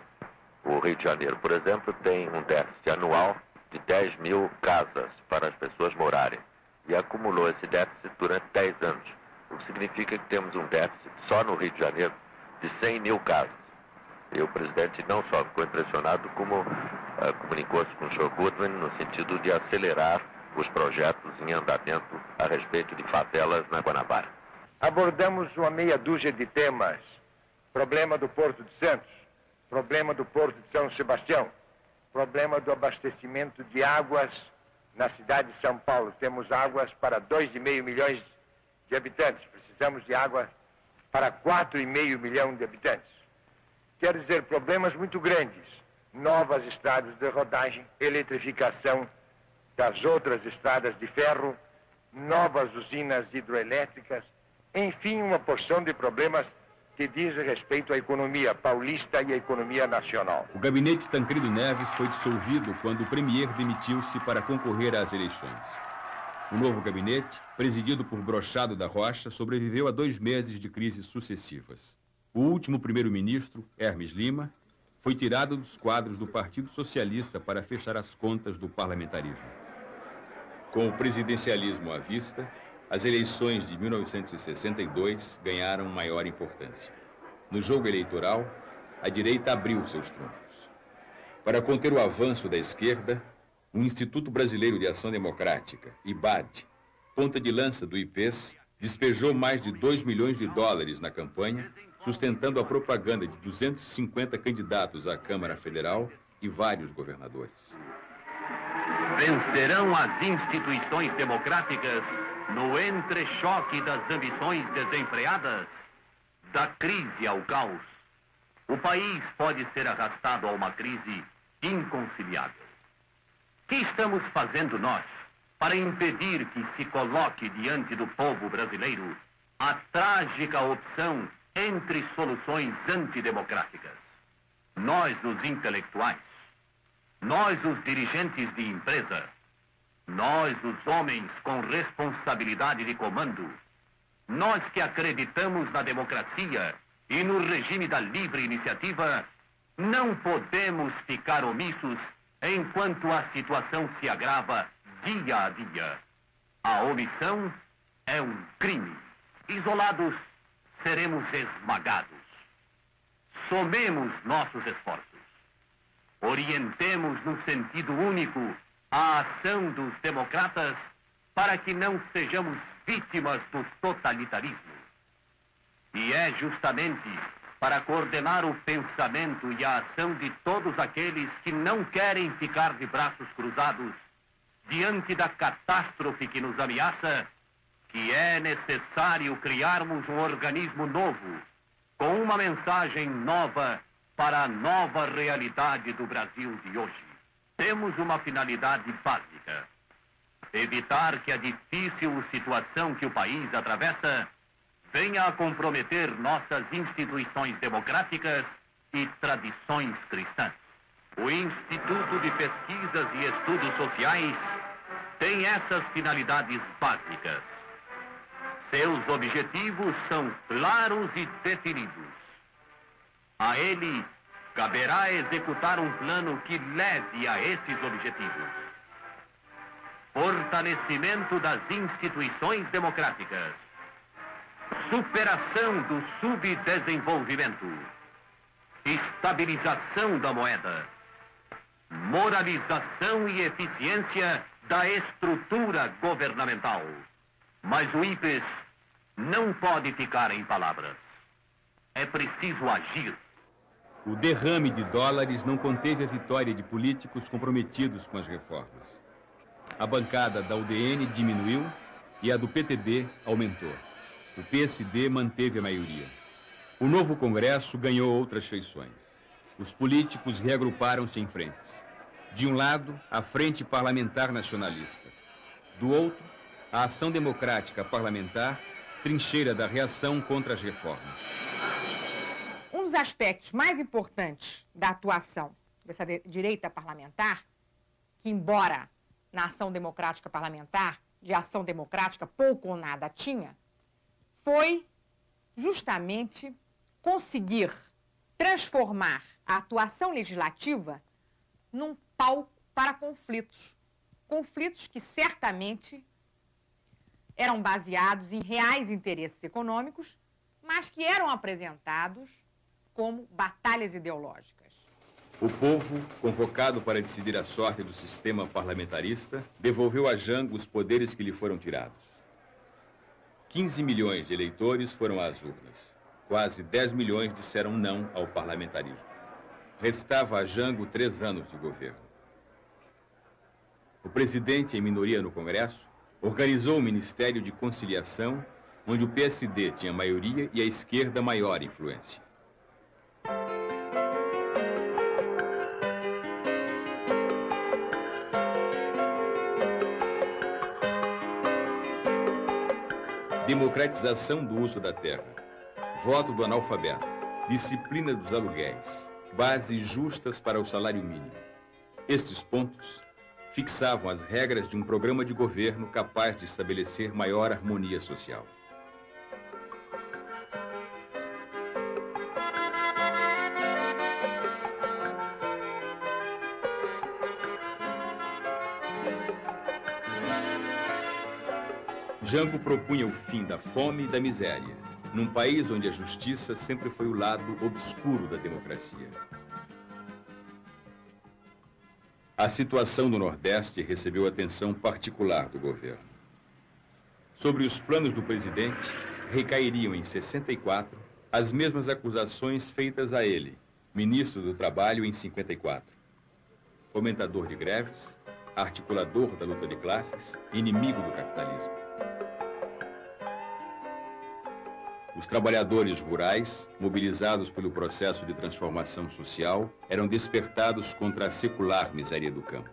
O Rio de Janeiro, por exemplo, tem um déficit anual de 10 mil casas para as pessoas morarem e acumulou esse déficit durante 10 anos, o que significa que temos um déficit só no Rio de Janeiro de 100 mil casas. E o presidente não só ficou impressionado, como comunicou-se com o Sr. Goodwin no sentido de acelerar os projetos em andamento a respeito de favelas na Guanabara. Abordamos uma meia dúzia de temas: problema do Porto de Santos, problema do Porto de São Sebastião, problema do abastecimento de águas na cidade de São Paulo. Temos águas para 2,5 milhões de habitantes, precisamos de água para 4,5 milhões de habitantes. Quer dizer, problemas muito grandes: novas estradas de rodagem, eletrificação das outras estradas de ferro, novas usinas hidroelétricas, enfim, uma porção de problemas que diz respeito à economia paulista e à economia nacional. O gabinete Tancredo Neves foi dissolvido quando o premier demitiu-se para concorrer às eleições. O novo gabinete, presidido por Brochado da Rocha, sobreviveu a 2 meses de crises sucessivas. O último primeiro-ministro, Hermes Lima, foi tirado dos quadros do Partido Socialista para fechar as contas do parlamentarismo. Com o presidencialismo à vista, as eleições de 1962 ganharam maior importância. No jogo eleitoral, a direita abriu seus trunfos. Para conter o avanço da esquerda, o Instituto Brasileiro de Ação Democrática, IBAD, ponta de lança do IPES, despejou mais de 2 milhões de dólares na campanha, sustentando a propaganda de 250 candidatos à Câmara Federal e vários governadores. Vencerão as instituições democráticas no entrechoque das ambições desenfreadas, da crise ao caos. O país pode ser arrastado a uma crise inconciliável. O que estamos fazendo nós para impedir que se coloque diante do povo brasileiro a trágica opção entre soluções antidemocráticas? Nós, os intelectuais, nós, os dirigentes de empresa, nós, os homens com responsabilidade de comando, nós que acreditamos na democracia e no regime da livre iniciativa, não podemos ficar omissos enquanto a situação se agrava dia a dia. A omissão é um crime. Isolados, seremos esmagados. Somemos nossos esforços. Orientemos no sentido único a ação dos democratas para que não sejamos vítimas do totalitarismo. E é justamente para coordenar o pensamento e a ação de todos aqueles que não querem ficar de braços cruzados diante da catástrofe que nos ameaça, que é necessário criarmos um organismo novo, com uma mensagem nova para a nova realidade do Brasil de hoje. Temos uma finalidade básica: evitar que a difícil situação que o país atravessa venha a comprometer nossas instituições democráticas e tradições cristãs. O Instituto de Pesquisas e Estudos Sociais tem essas finalidades básicas. Seus objetivos são claros e definidos. A ele caberá executar um plano que leve a esses objetivos: fortalecimento das instituições democráticas, superação do subdesenvolvimento, estabilização da moeda, moralização e eficiência da estrutura governamental. Mas o IPES não pode ficar em palavras. É preciso agir. O derrame de dólares não conteve a vitória de políticos comprometidos com as reformas. A bancada da UDN diminuiu e a do PTB aumentou. O PSD manteve a maioria. O novo Congresso ganhou outras feições. Os políticos reagruparam-se em frentes. De um lado, a Frente Parlamentar Nacionalista. Do outro, a Ação Democrática Parlamentar, trincheira da reação contra as reformas. Um dos aspectos mais importantes da atuação dessa direita parlamentar, que embora na Ação Democrática Parlamentar, de ação democrática pouco ou nada tinha, foi justamente conseguir transformar a atuação legislativa num palco para conflitos. Conflitos que certamente eram baseados em reais interesses econômicos, mas que eram apresentados como batalhas ideológicas. O povo, convocado para decidir a sorte do sistema parlamentarista, devolveu a Jango os poderes que lhe foram tirados. 15 milhões de eleitores foram às urnas. Quase 10 milhões disseram não ao parlamentarismo. Restava a Jango 3 anos de governo. O presidente, em minoria no Congresso, organizou o Ministério de Conciliação, onde o PSD tinha maioria e a esquerda maior influência. Democratização do uso da terra, voto do analfabeto, disciplina dos aluguéis, bases justas para o salário mínimo. Estes pontos fixavam as regras de um programa de governo capaz de estabelecer maior harmonia social. Jango propunha o fim da fome e da miséria, num país onde a justiça sempre foi o lado obscuro da democracia. A situação do Nordeste recebeu atenção particular do governo. Sobre os planos do presidente, recairiam em 64 as mesmas acusações feitas a ele, ministro do Trabalho, em 54. Fomentador de greves, articulador da luta de classes, inimigo do capitalismo. Os trabalhadores rurais, mobilizados pelo processo de transformação social, eram despertados contra a secular miséria do campo.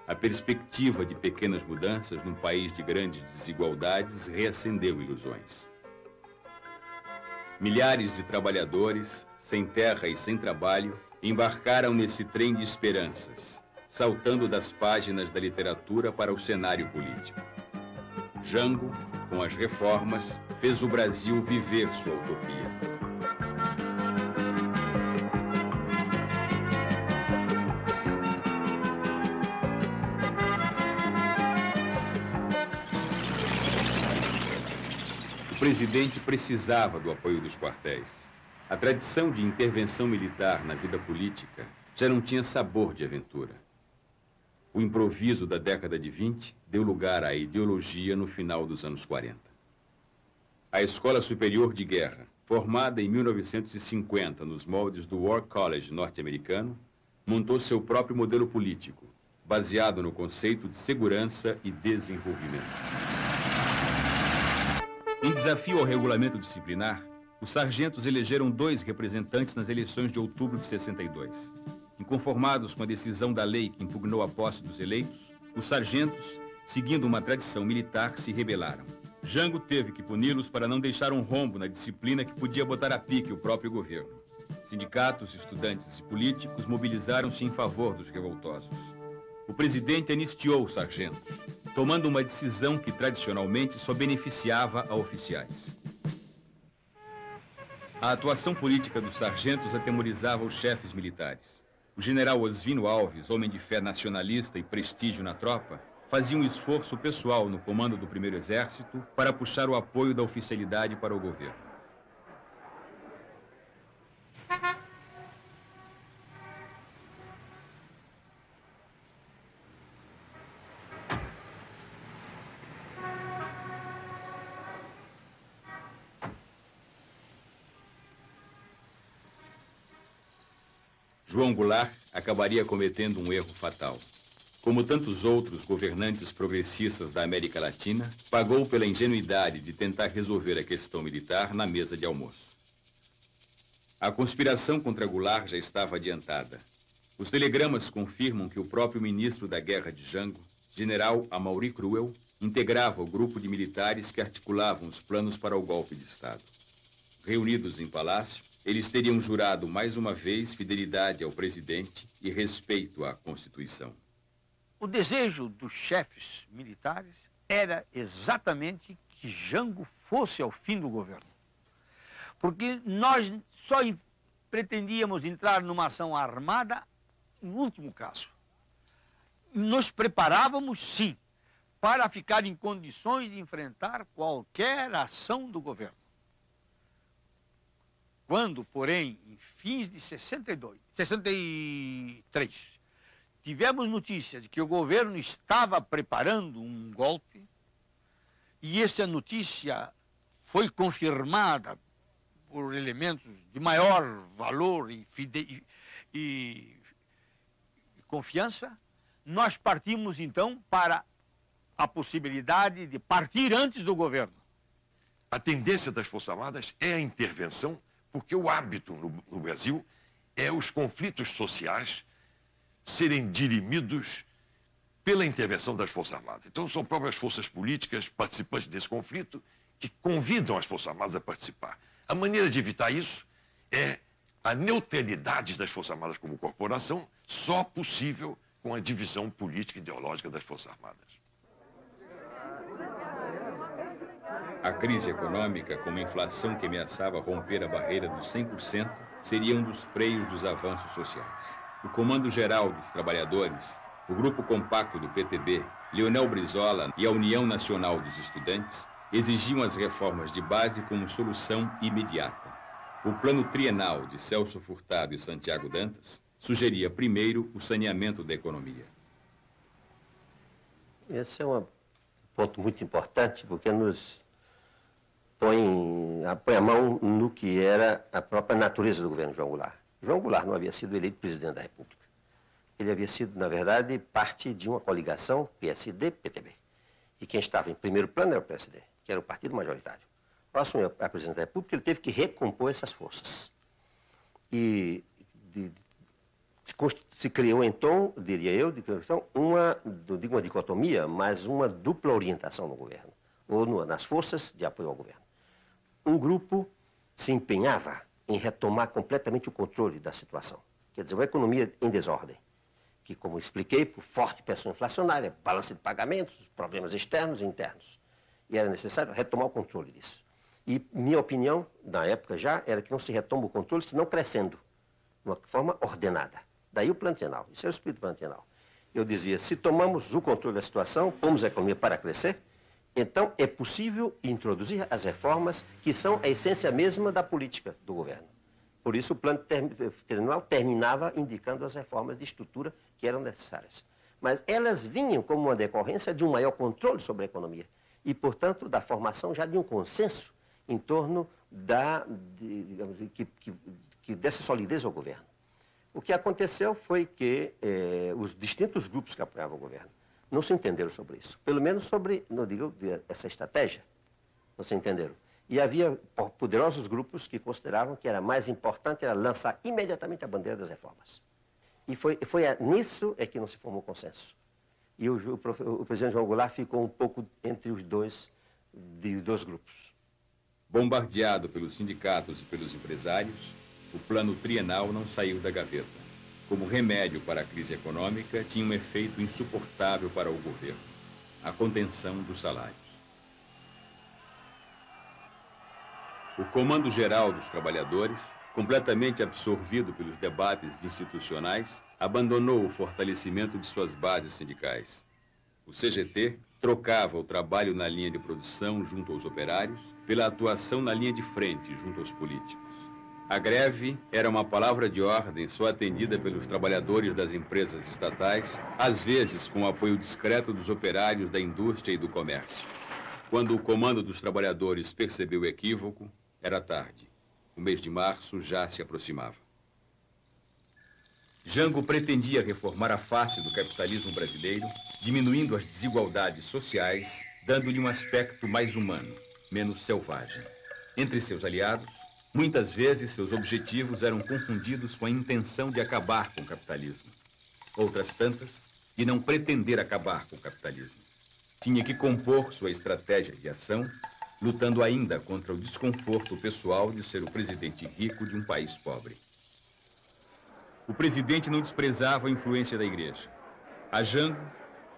A perspectiva de pequenas mudanças num país de grandes desigualdades reacendeu ilusões. Milhares de trabalhadores, sem terra e sem trabalho, embarcaram nesse trem de esperanças, saltando das páginas da literatura para o cenário político. Jango, com as reformas, fez o Brasil viver sua utopia. O presidente precisava do apoio dos quartéis. A tradição de intervenção militar na vida política já não tinha sabor de aventura. O improviso da década de 20 deu lugar à ideologia no final dos anos 40. A Escola Superior de Guerra, formada em 1950 nos moldes do War College norte-americano, montou seu próprio modelo político, baseado no conceito de segurança e desenvolvimento. Em desafio ao regulamento disciplinar, os sargentos elegeram 2 representantes nas eleições de outubro de 62. Inconformados com a decisão da lei que impugnou a posse dos eleitos, os sargentos, seguindo uma tradição militar, se rebelaram. Jango teve que puni-los para não deixar um rombo na disciplina que podia botar a pique o próprio governo. Sindicatos, estudantes e políticos mobilizaram-se em favor dos revoltosos. O presidente anistiou os sargentos, tomando uma decisão que tradicionalmente só beneficiava a oficiais. A atuação política dos sargentos atemorizava os chefes militares. O general Osvino Alves, homem de fé nacionalista e prestígio na tropa, fazia um esforço pessoal no comando do 1º Exército para puxar o apoio da oficialidade para o governo. João Goulart acabaria cometendo um erro fatal. Como tantos outros governantes progressistas da América Latina, pagou pela ingenuidade de tentar resolver a questão militar na mesa de almoço. A conspiração contra Goulart já estava adiantada. Os telegramas confirmam que o próprio ministro da Guerra de Jango, general Amaury Cruel, integrava o grupo de militares que articulavam os planos para o golpe de Estado. Reunidos em palácio, eles teriam jurado mais uma vez fidelidade ao presidente e respeito à Constituição. O desejo dos chefes militares era exatamente que Jango fosse ao fim do governo. Porque nós só pretendíamos entrar numa ação armada no último caso. Nos preparávamos, sim, para ficar em condições de enfrentar qualquer ação do governo. Quando, porém, em fins de 63, tivemos notícia de que o governo estava preparando um golpe, e essa notícia foi confirmada por elementos de maior valor e confiança, nós partimos, então, para a possibilidade de partir antes do governo. A tendência das Forças Armadas é a intervenção, porque o hábito no Brasil é os conflitos sociais serem dirimidos pela intervenção das Forças Armadas. Então, são próprias forças políticas participantes desse conflito que convidam as Forças Armadas a participar. A maneira de evitar isso é a neutralidade das Forças Armadas como corporação, só possível com a divisão política e ideológica das Forças Armadas. A crise econômica, com uma inflação que ameaçava romper a barreira dos 100%, seria um dos freios dos avanços sociais. O Comando Geral dos Trabalhadores, o Grupo Compacto do PTB, Leonel Brizola e a União Nacional dos Estudantes exigiam as reformas de base como solução imediata. O plano trienal de Celso Furtado e Santiago Dantas sugeria primeiro o saneamento da economia. Esse é um ponto muito importante, porque nos põe a mão no que era a própria natureza do governo João Goulart. João Goulart não havia sido eleito presidente da República. Ele havia sido, na verdade, parte de uma coligação PSD-PTB. E quem estava em primeiro plano era o PSD, que era o partido majoritário. Próximo à presidência da República, ele teve que recompor essas forças. E se criou, então, diria eu, uma dicotomia, mas uma dupla orientação no governo, ou nas forças de apoio ao governo. Um grupo se empenhava em retomar completamente o controle da situação. Quer dizer, uma economia em desordem, que, como expliquei, por forte pressão inflacionária, balança de pagamentos, problemas externos e internos. E era necessário retomar o controle disso. E minha opinião, na época já, era que não se retoma o controle, senão crescendo, de uma forma ordenada. Daí o plano trienal. Isso é o espírito do plano trienal. Eu dizia, se tomamos o controle da situação, pomos a economia para crescer, então é possível introduzir as reformas que são a essência mesma da política do governo. Por isso o plano trienal terminava indicando as reformas de estrutura que eram necessárias. mas elas vinham como uma decorrência de um maior controle sobre a economia e, portanto, da formação já de um consenso em torno dessa solidez ao governo. O que aconteceu foi que os distintos grupos que apoiavam o governo não se entenderam sobre isso, pelo menos sobre, não digo, essa estratégia, não se entenderam. E havia poderosos grupos que consideravam que era mais importante era lançar imediatamente a bandeira das reformas. E foi nisso que não se formou consenso. E o presidente João Goulart ficou um pouco entre os dois grupos. Bombardeado pelos sindicatos e pelos empresários, o plano trienal não saiu da gaveta. Como remédio para a crise econômica, tinha um efeito insuportável para o governo: a contenção dos salários. O Comando Geral dos Trabalhadores, completamente absorvido pelos debates institucionais, abandonou o fortalecimento de suas bases sindicais. O CGT trocava o trabalho na linha de produção junto aos operários pela atuação na linha de frente junto aos políticos. A greve era uma palavra de ordem só atendida pelos trabalhadores das empresas estatais, às vezes com o apoio discreto dos operários da indústria e do comércio. Quando o Comando dos Trabalhadores percebeu o equívoco, era tarde. O mês de março já se aproximava. Jango pretendia reformar a face do capitalismo brasileiro, diminuindo as desigualdades sociais, dando-lhe um aspecto mais humano, menos selvagem. Entre seus aliados, muitas vezes seus objetivos eram confundidos com a intenção de acabar com o capitalismo. Outras tantas, de não pretender acabar com o capitalismo. Tinha que compor sua estratégia de ação, lutando ainda contra o desconforto pessoal de ser o presidente rico de um país pobre. O presidente não desprezava a influência da igreja. A Jango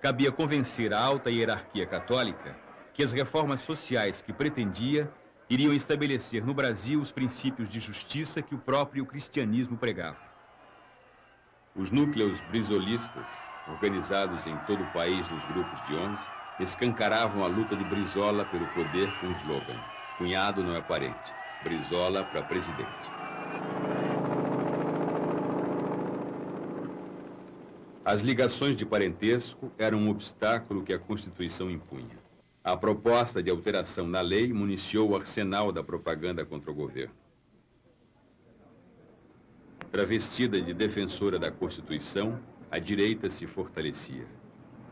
cabia convencer a alta hierarquia católica que as reformas sociais que pretendia iriam estabelecer no Brasil os princípios de justiça que o próprio cristianismo pregava. Os núcleos brizolistas, organizados em todo o país nos grupos de 11, escancaravam a luta de Brizola pelo poder com o slogan: cunhado não é parente, Brizola para presidente. As ligações de parentesco eram um obstáculo que a Constituição impunha. A proposta de alteração na lei municiou o arsenal da propaganda contra o governo. Travestida de defensora da Constituição, a direita se fortalecia.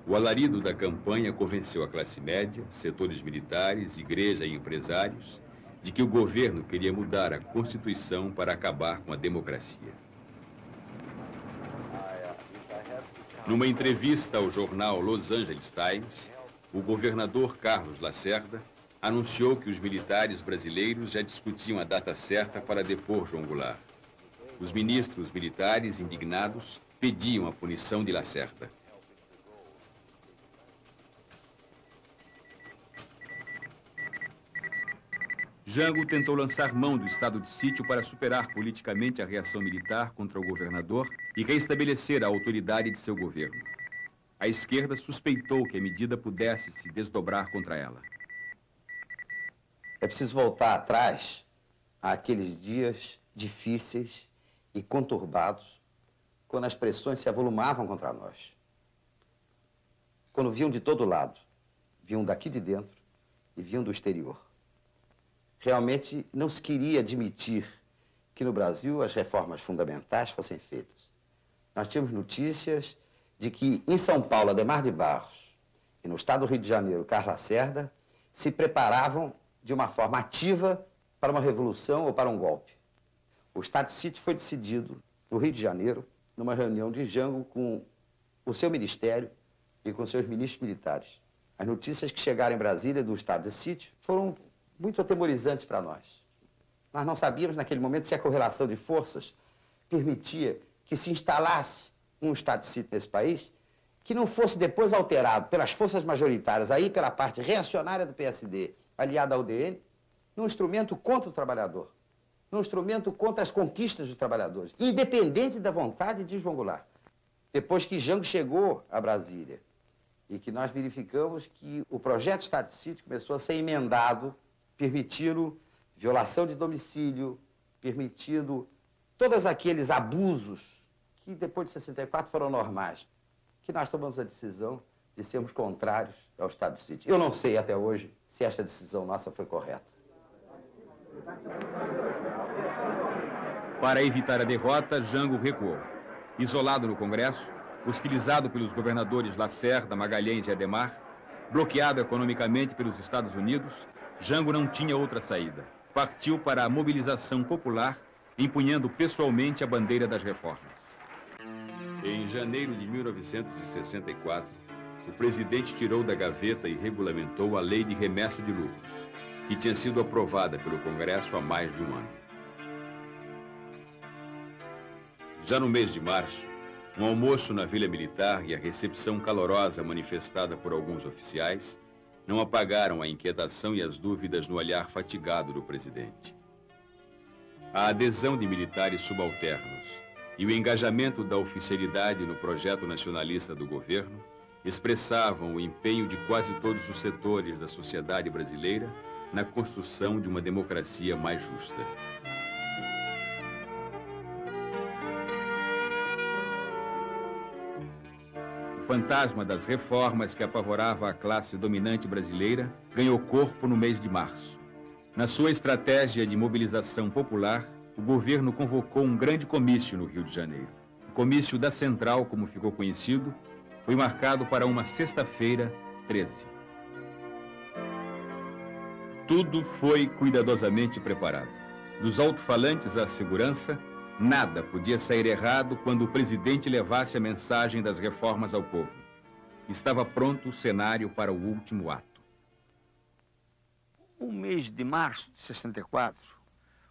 O alarido da campanha convenceu a classe média, setores militares, igreja e empresários de que o governo queria mudar a Constituição para acabar com a democracia. Numa entrevista ao jornal Los Angeles Times, o governador Carlos Lacerda anunciou que os militares brasileiros já discutiam a data certa para depor João Goulart. Os ministros militares, indignados, pediam a punição de Lacerda. Jango tentou lançar mão do estado de sítio para superar politicamente a reação militar contra o governador e reestabelecer a autoridade de seu governo. A esquerda suspeitou que a medida pudesse se desdobrar contra ela. É preciso voltar atrás àqueles dias difíceis e conturbados, quando as pressões se avolumavam contra nós. Quando vinham de todo lado, vinham daqui de dentro e vinham do exterior. Realmente não se queria admitir que no Brasil as reformas fundamentais fossem feitas. Nós tínhamos notícias de que em São Paulo, Adhemar de Barros, e no estado do Rio de Janeiro, Carlos Lacerda, se preparavam de uma forma ativa para uma revolução ou para um golpe. O estado de sítio foi decidido no Rio de Janeiro, numa reunião de Jango com o seu ministério e com seus ministros militares. As notícias que chegaram em Brasília do estado de sítio foram muito atemorizantes para nós. Nós não sabíamos naquele momento se a correlação de forças permitia que se instalasse um estado de sítio nesse país que não fosse depois alterado pelas forças majoritárias, aí pela parte reacionária do PSD, aliada ao UDN, num instrumento contra o trabalhador, num instrumento contra as conquistas dos trabalhadores, independente da vontade de João Goulart. Depois que Jango chegou a Brasília e que nós verificamos que o projeto de estado de sítio começou a ser emendado, permitindo violação de domicílio, permitindo todos aqueles abusos que depois de 64 foram normais, que nós tomamos a decisão de sermos contrários ao estado de sítio. Eu não sei até hoje se esta decisão nossa foi correta. Para evitar a derrota, Jango recuou. Isolado no Congresso, hostilizado pelos governadores Lacerda, Magalhães e Adhemar, bloqueado economicamente pelos Estados Unidos, Jango não tinha outra saída. Partiu para a mobilização popular, empunhando pessoalmente a bandeira das reformas. Em janeiro de 1964, o presidente tirou da gaveta e regulamentou a Lei de Remessa de Lucros, que tinha sido aprovada pelo Congresso há mais de um ano. Já no mês de março, um almoço na Vila Militar e a recepção calorosa manifestada por alguns oficiais não apagaram a inquietação e as dúvidas no olhar fatigado do presidente. A adesão de militares subalternos e o engajamento da oficialidade no projeto nacionalista do governo expressavam o empenho de quase todos os setores da sociedade brasileira na construção de uma democracia mais justa. O fantasma das reformas que apavorava a classe dominante brasileira ganhou corpo no mês de março. Na sua estratégia de mobilização popular, o governo convocou um grande comício no Rio de Janeiro. O comício da Central, como ficou conhecido, foi marcado para uma sexta-feira, 13. Tudo foi cuidadosamente preparado. Dos alto-falantes à segurança, nada podia sair errado quando o presidente levasse a mensagem das reformas ao povo. Estava pronto o cenário para o último ato. O mês de março de 64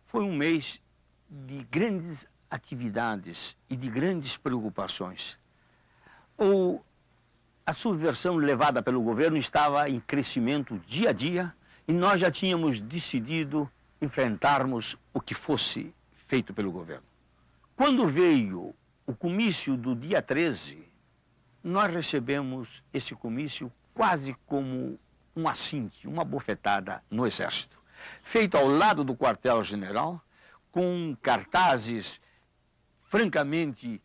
foi um mês de grandes atividades e de grandes preocupações. A subversão levada pelo governo estava em crescimento dia a dia e nós já tínhamos decidido enfrentarmos o que fosse feito pelo governo. Quando veio o comício do dia 13, nós recebemos esse comício quase como um assinte, uma bofetada no Exército, feito ao lado do quartel-general, com cartazes francamente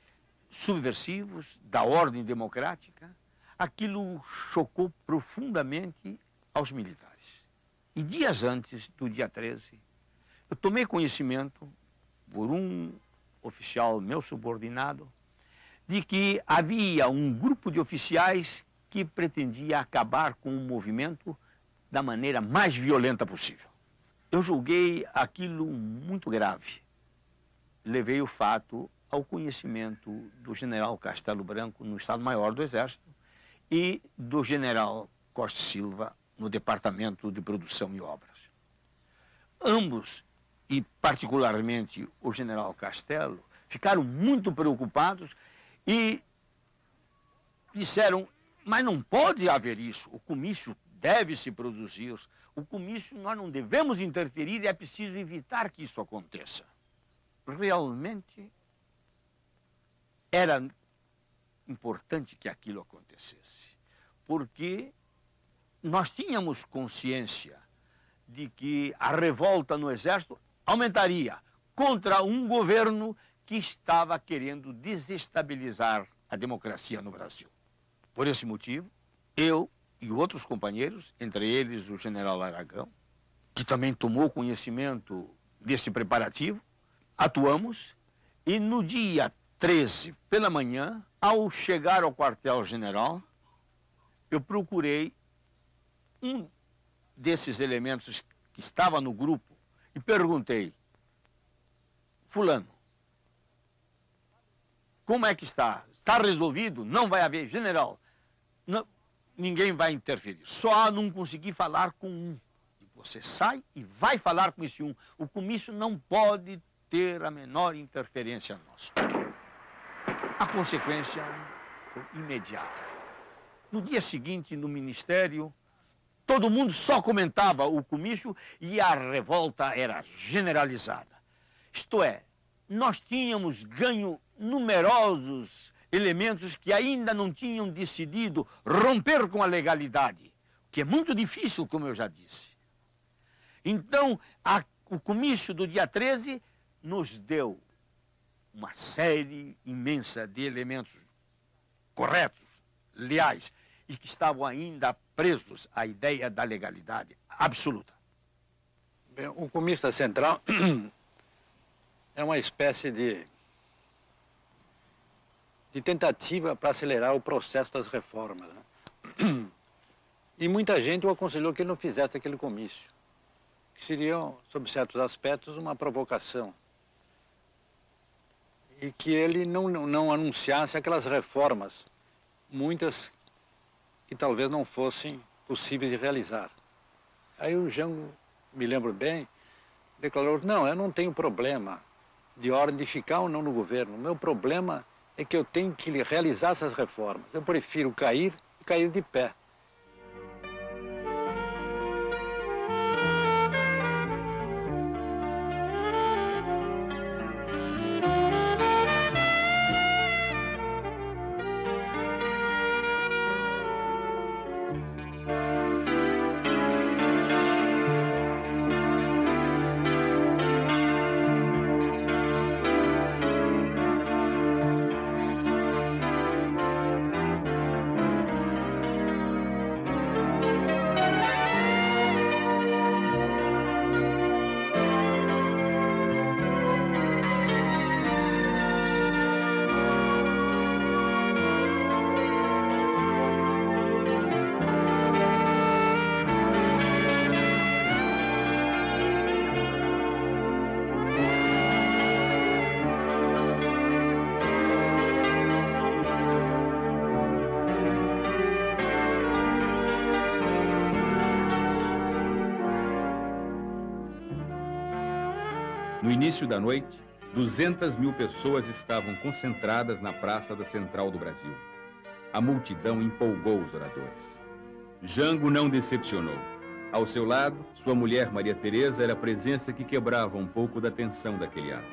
subversivos da ordem democrática. Aquilo chocou profundamente aos militares. E dias antes do dia 13, eu tomei conhecimento, por um oficial meu subordinado, de que havia um grupo de oficiais que pretendia acabar com o movimento da maneira mais violenta possível. Eu julguei aquilo muito grave. Levei o fato ao conhecimento do general Castelo Branco no Estado-Maior do Exército e do general Costa Silva no Departamento de Produção e Obras. Ambos, e particularmente o general Castelo, ficaram muito preocupados e disseram: mas não pode haver isso, o comício deve se produzir, o comício nós não devemos interferir e é preciso evitar que isso aconteça. Realmente era importante que aquilo acontecesse, porque nós tínhamos consciência de que a revolta no Exército aumentaria contra um governo que estava querendo desestabilizar a democracia no Brasil. Por esse motivo, eu e outros companheiros, entre eles o general Aragão, que também tomou conhecimento deste preparativo, atuamos e no dia 13, pela manhã, ao chegar ao quartel-general, eu procurei um desses elementos que estava no grupo e perguntei: fulano, como é que está? Está resolvido? Não vai haver? General, não, ninguém vai interferir. Só não consegui falar com um. Você sai e vai falar com esse um. O comício não pode ter a menor interferência nossa. A consequência foi imediata. No dia seguinte, no Ministério, todo mundo só comentava o comício e a revolta era generalizada. Isto é, nós tínhamos ganho numerosos elementos que ainda não tinham decidido romper com a legalidade, que é muito difícil, como eu já disse. Então, o comício do dia 13 nos deu uma série imensa de elementos corretos, leais e que estavam ainda presos à ideia da legalidade absoluta. Bem, o Comista Central é uma espécie de tentativa para acelerar o processo das reformas, né? E muita gente o aconselhou que ele não fizesse aquele comício, que seria, sob certos aspectos, uma provocação. E que ele não anunciasse aquelas reformas, muitas que talvez não fossem possíveis de realizar. Aí o Jango, me lembro bem, declarou: não, eu não tenho problema de ordem de ficar ou não no governo. O meu problema é que eu tenho que realizar essas reformas. Eu prefiro cair e cair de pé. No início da noite, 200.000 pessoas estavam concentradas na Praça da Central do Brasil. A multidão empolgou os oradores. Jango não decepcionou. Ao seu lado, sua mulher Maria Teresa era a presença que quebrava um pouco da tensão daquele ato.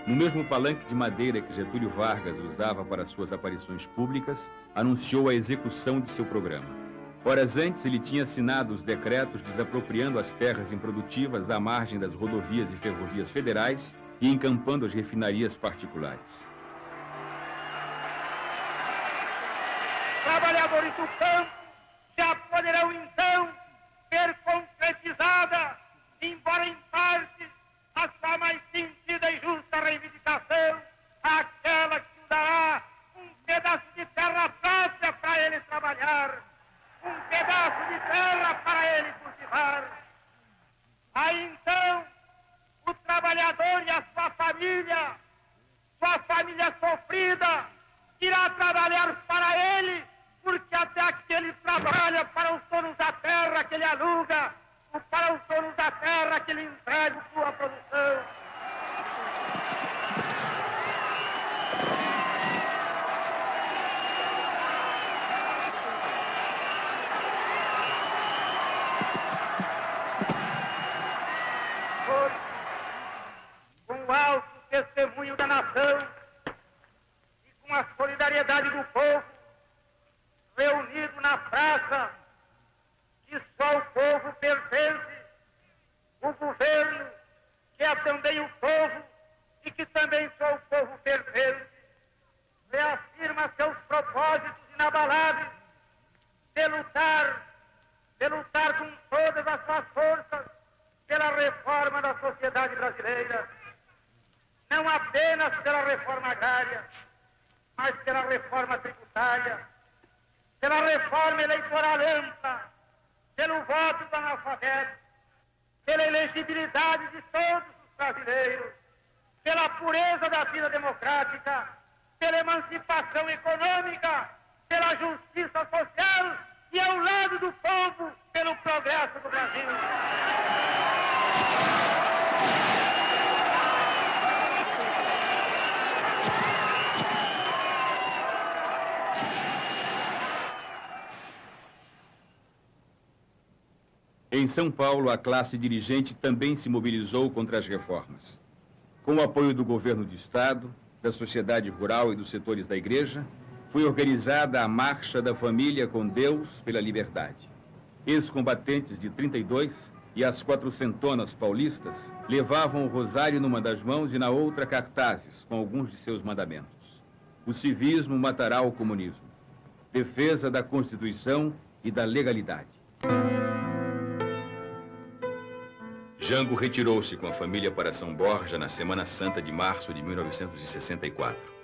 No mesmo palanque de madeira que Getúlio Vargas usava para suas aparições públicas, anunciou a execução de seu programa. Horas antes, ele tinha assinado os decretos desapropriando as terras improdutivas à margem das rodovias e ferrovias federais e encampando as refinarias particulares. Trabalhadores do campo já poderão então ver concretizada, embora em parte, a sua mais sentida e justa reivindicação, aquela que dará um pedaço de terra própria para ele trabalhar, um pedaço de terra para ele cultivar. Aí então, o trabalhador e a sua família sofrida, irá trabalhar para ele, porque até aqui ele trabalha para os donos da terra que ele aluga, ou para os donos da terra que ele entrega sua produção. Com o alto testemunho da nação e com a solidariedade do povo, reunido na praça que só o povo pertence, o governo, que é também o povo e que também só o povo pertence, reafirma seus propósitos inabaláveis de lutar com todas as suas forças pela reforma da sociedade brasileira. Não apenas pela reforma agrária, mas pela reforma tributária, pela reforma eleitoral ampla, pelo voto do analfabeto, pela elegibilidade de todos os brasileiros, pela pureza da vida democrática, pela emancipação econômica, pela justiça social e ao lado do povo, pelo progresso do Brasil. Em São Paulo, a classe dirigente também se mobilizou contra as reformas. Com o apoio do governo do Estado, da sociedade rural e dos setores da igreja, foi organizada a Marcha da Família com Deus pela Liberdade. Ex-combatentes de 32 e as 400 paulistas levavam o rosário numa das mãos e na outra cartazes com alguns de seus mandamentos. O civismo matará o comunismo. defesa da Constituição e da legalidade. Jango retirou-se com a família para São Borja na Semana Santa de março de 1964.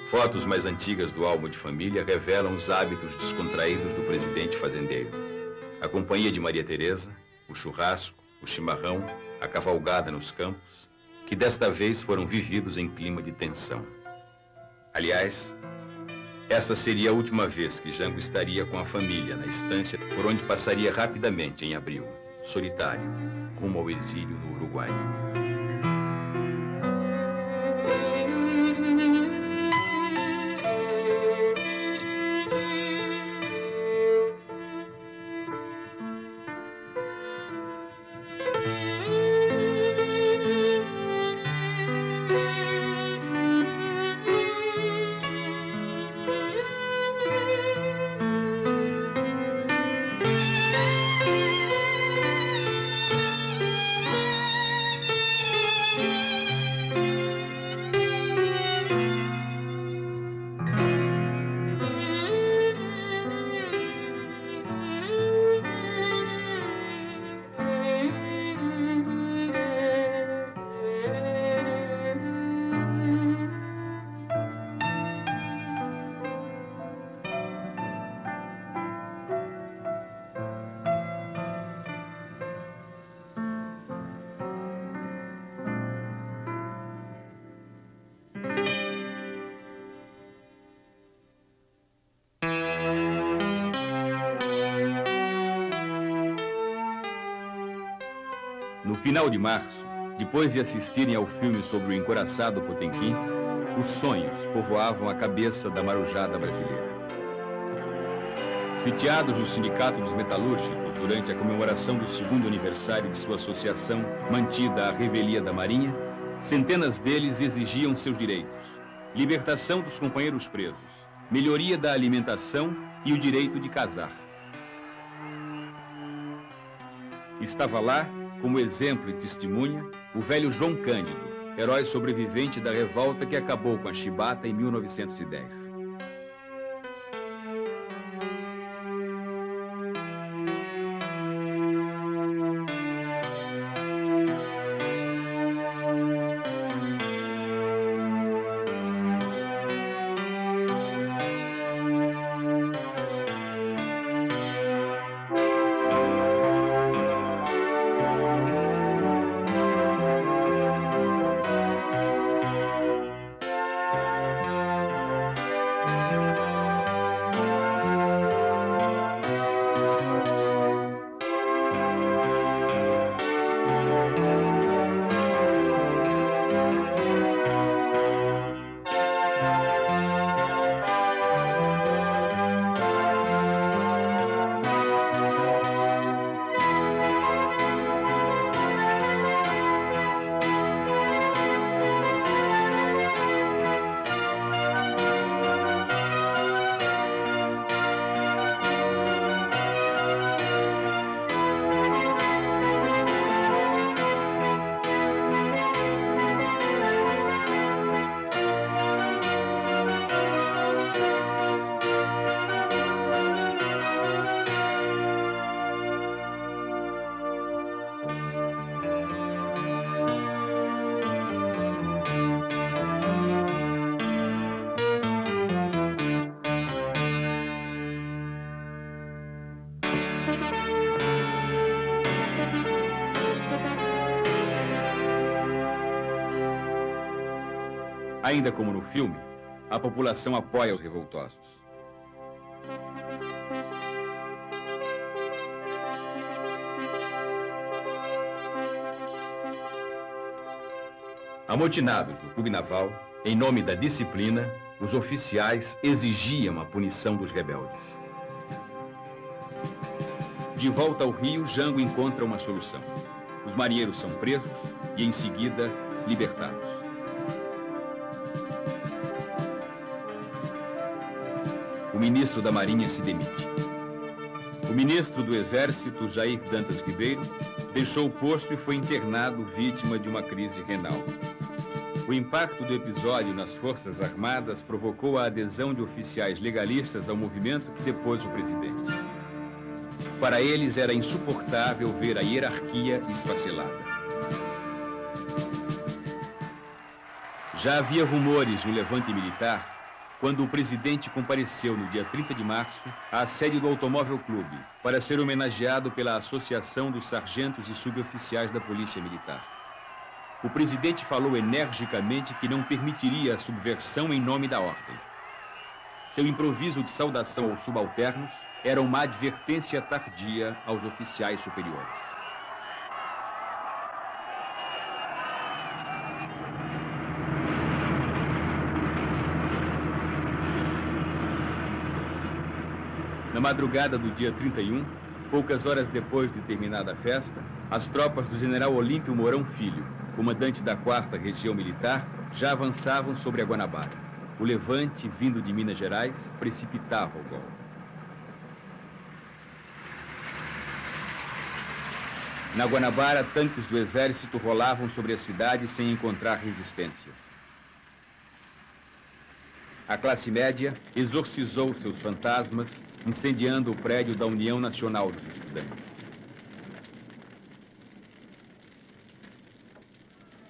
Fotos mais antigas do álbum de família revelam os hábitos descontraídos do presidente fazendeiro. A companhia de Maria Teresa, o churrasco, o chimarrão, a cavalgada nos campos, que desta vez foram vividos em clima de tensão. Aliás, esta seria a última vez que Jango estaria com a família na estância por onde passaria rapidamente em abril, solitário, rumo ao exílio no Uruguai. No final de março, depois de assistirem ao filme sobre o encouraçado Potemkin, os sonhos povoavam a cabeça da marujada brasileira. Sitiados no Sindicato dos Metalúrgicos durante a comemoração do 2º aniversário de sua associação mantida à revelia da Marinha, centenas deles exigiam seus direitos: libertação dos companheiros presos, melhoria da alimentação e o direito de casar. Estava lá, como exemplo e testemunha, o velho João Cândido, herói sobrevivente da revolta que acabou com a chibata em 1910. Ainda como no filme, a população apoia os revoltosos. Amotinados no clube naval, em nome da disciplina, os oficiais exigiam a punição dos rebeldes. De volta ao Rio, Jango encontra uma solução. Os marinheiros são presos e, em seguida, libertados. O ministro da Marinha se demite. O ministro do Exército, Jair Dantas Ribeiro, deixou o posto e foi internado vítima de uma crise renal. O impacto do episódio nas Forças Armadas provocou a adesão de oficiais legalistas ao movimento que depôs o presidente. Para eles era insuportável ver a hierarquia esfacelada. Já havia rumores no levante militar quando o presidente compareceu no dia 30 de março à sede do Automóvel Clube para ser homenageado pela Associação dos Sargentos e Suboficiais da Polícia Militar. O presidente falou energicamente que não permitiria a subversão em nome da ordem. Seu improviso de saudação aos subalternos era uma advertência tardia aos oficiais superiores. Na madrugada do dia 31, poucas horas depois de terminada a festa, as tropas do general Olímpio Mourão Filho, comandante da 4ª Região Militar, já avançavam sobre a Guanabara. O levante, vindo de Minas Gerais, precipitava o golpe. Na Guanabara, tanques do exército rolavam sobre a cidade sem encontrar resistência. A classe média exorcizou seus fantasmas, incendiando o prédio da União Nacional dos Estudantes.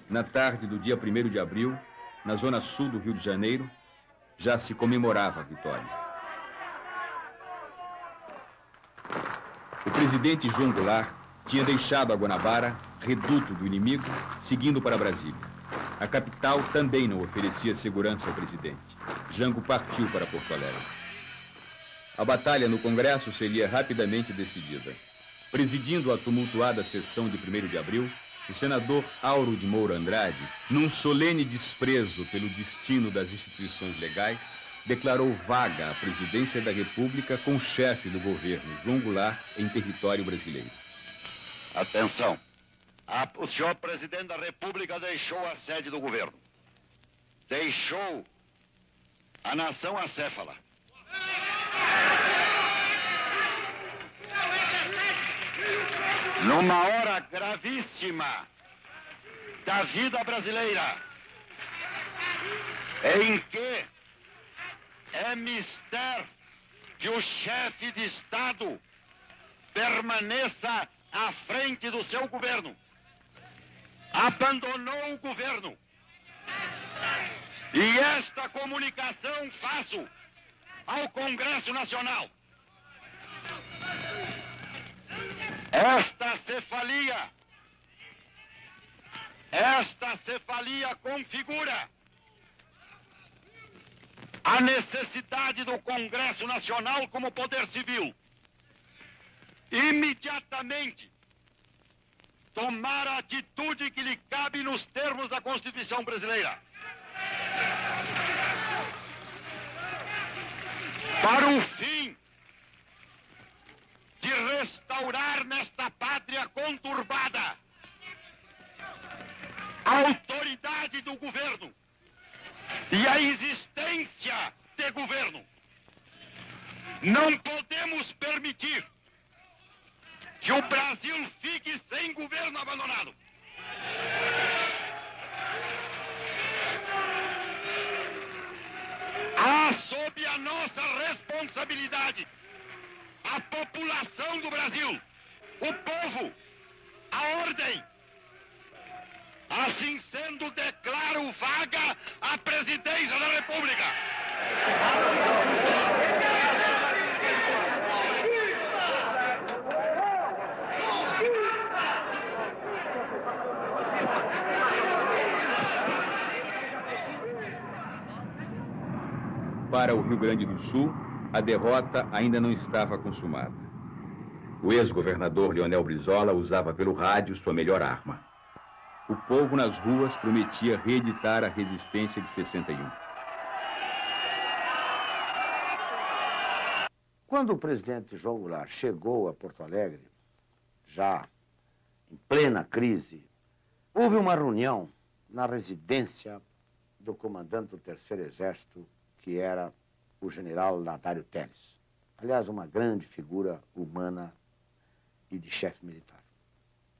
Na tarde do dia 1º de abril, na zona sul do Rio de Janeiro, já se comemorava a vitória. O presidente João Goulart tinha deixado a Guanabara, reduto do inimigo, seguindo para Brasília. A capital também não oferecia segurança ao presidente. Jango partiu para Porto Alegre. A batalha no Congresso seria rapidamente decidida. Presidindo a tumultuada sessão de 1º de abril, o senador Auro de Moura Andrade, num solene desprezo pelo destino das instituições legais, declarou vaga a presidência da República com o chefe do governo, João Goulart, em território brasileiro. Atenção. O senhor presidente da República deixou a sede do governo. Deixou a nação acéfala. Numa hora gravíssima da vida brasileira, em que é mister que o chefe de Estado permaneça à frente do seu governo. Abandonou o governo. E esta comunicação faço ao Congresso Nacional. Esta cefalia configura a necessidade do Congresso Nacional como poder civil imediatamente tomar a atitude que lhe cabe nos termos da Constituição brasileira. Para o fim de restaurar nesta pátria conturbada a autoridade do governo e a existência de governo. Não podemos permitir que o Brasil fique sem governo abandonado. Há sob a nossa responsabilidade a população do Brasil, o povo, a ordem. Assim sendo, declaro vaga a presidência da República. Para o Rio Grande do Sul, a derrota ainda não estava consumada. O ex-governador Leonel Brizola usava pelo rádio sua melhor arma. O povo nas ruas prometia reeditar a resistência de 61. Quando o presidente João Goulart chegou a Porto Alegre, já em plena crise, houve uma reunião na residência do comandante do Terceiro Exército, que era o general Ladário Telles. Aliás, uma grande figura humana e de chefe militar.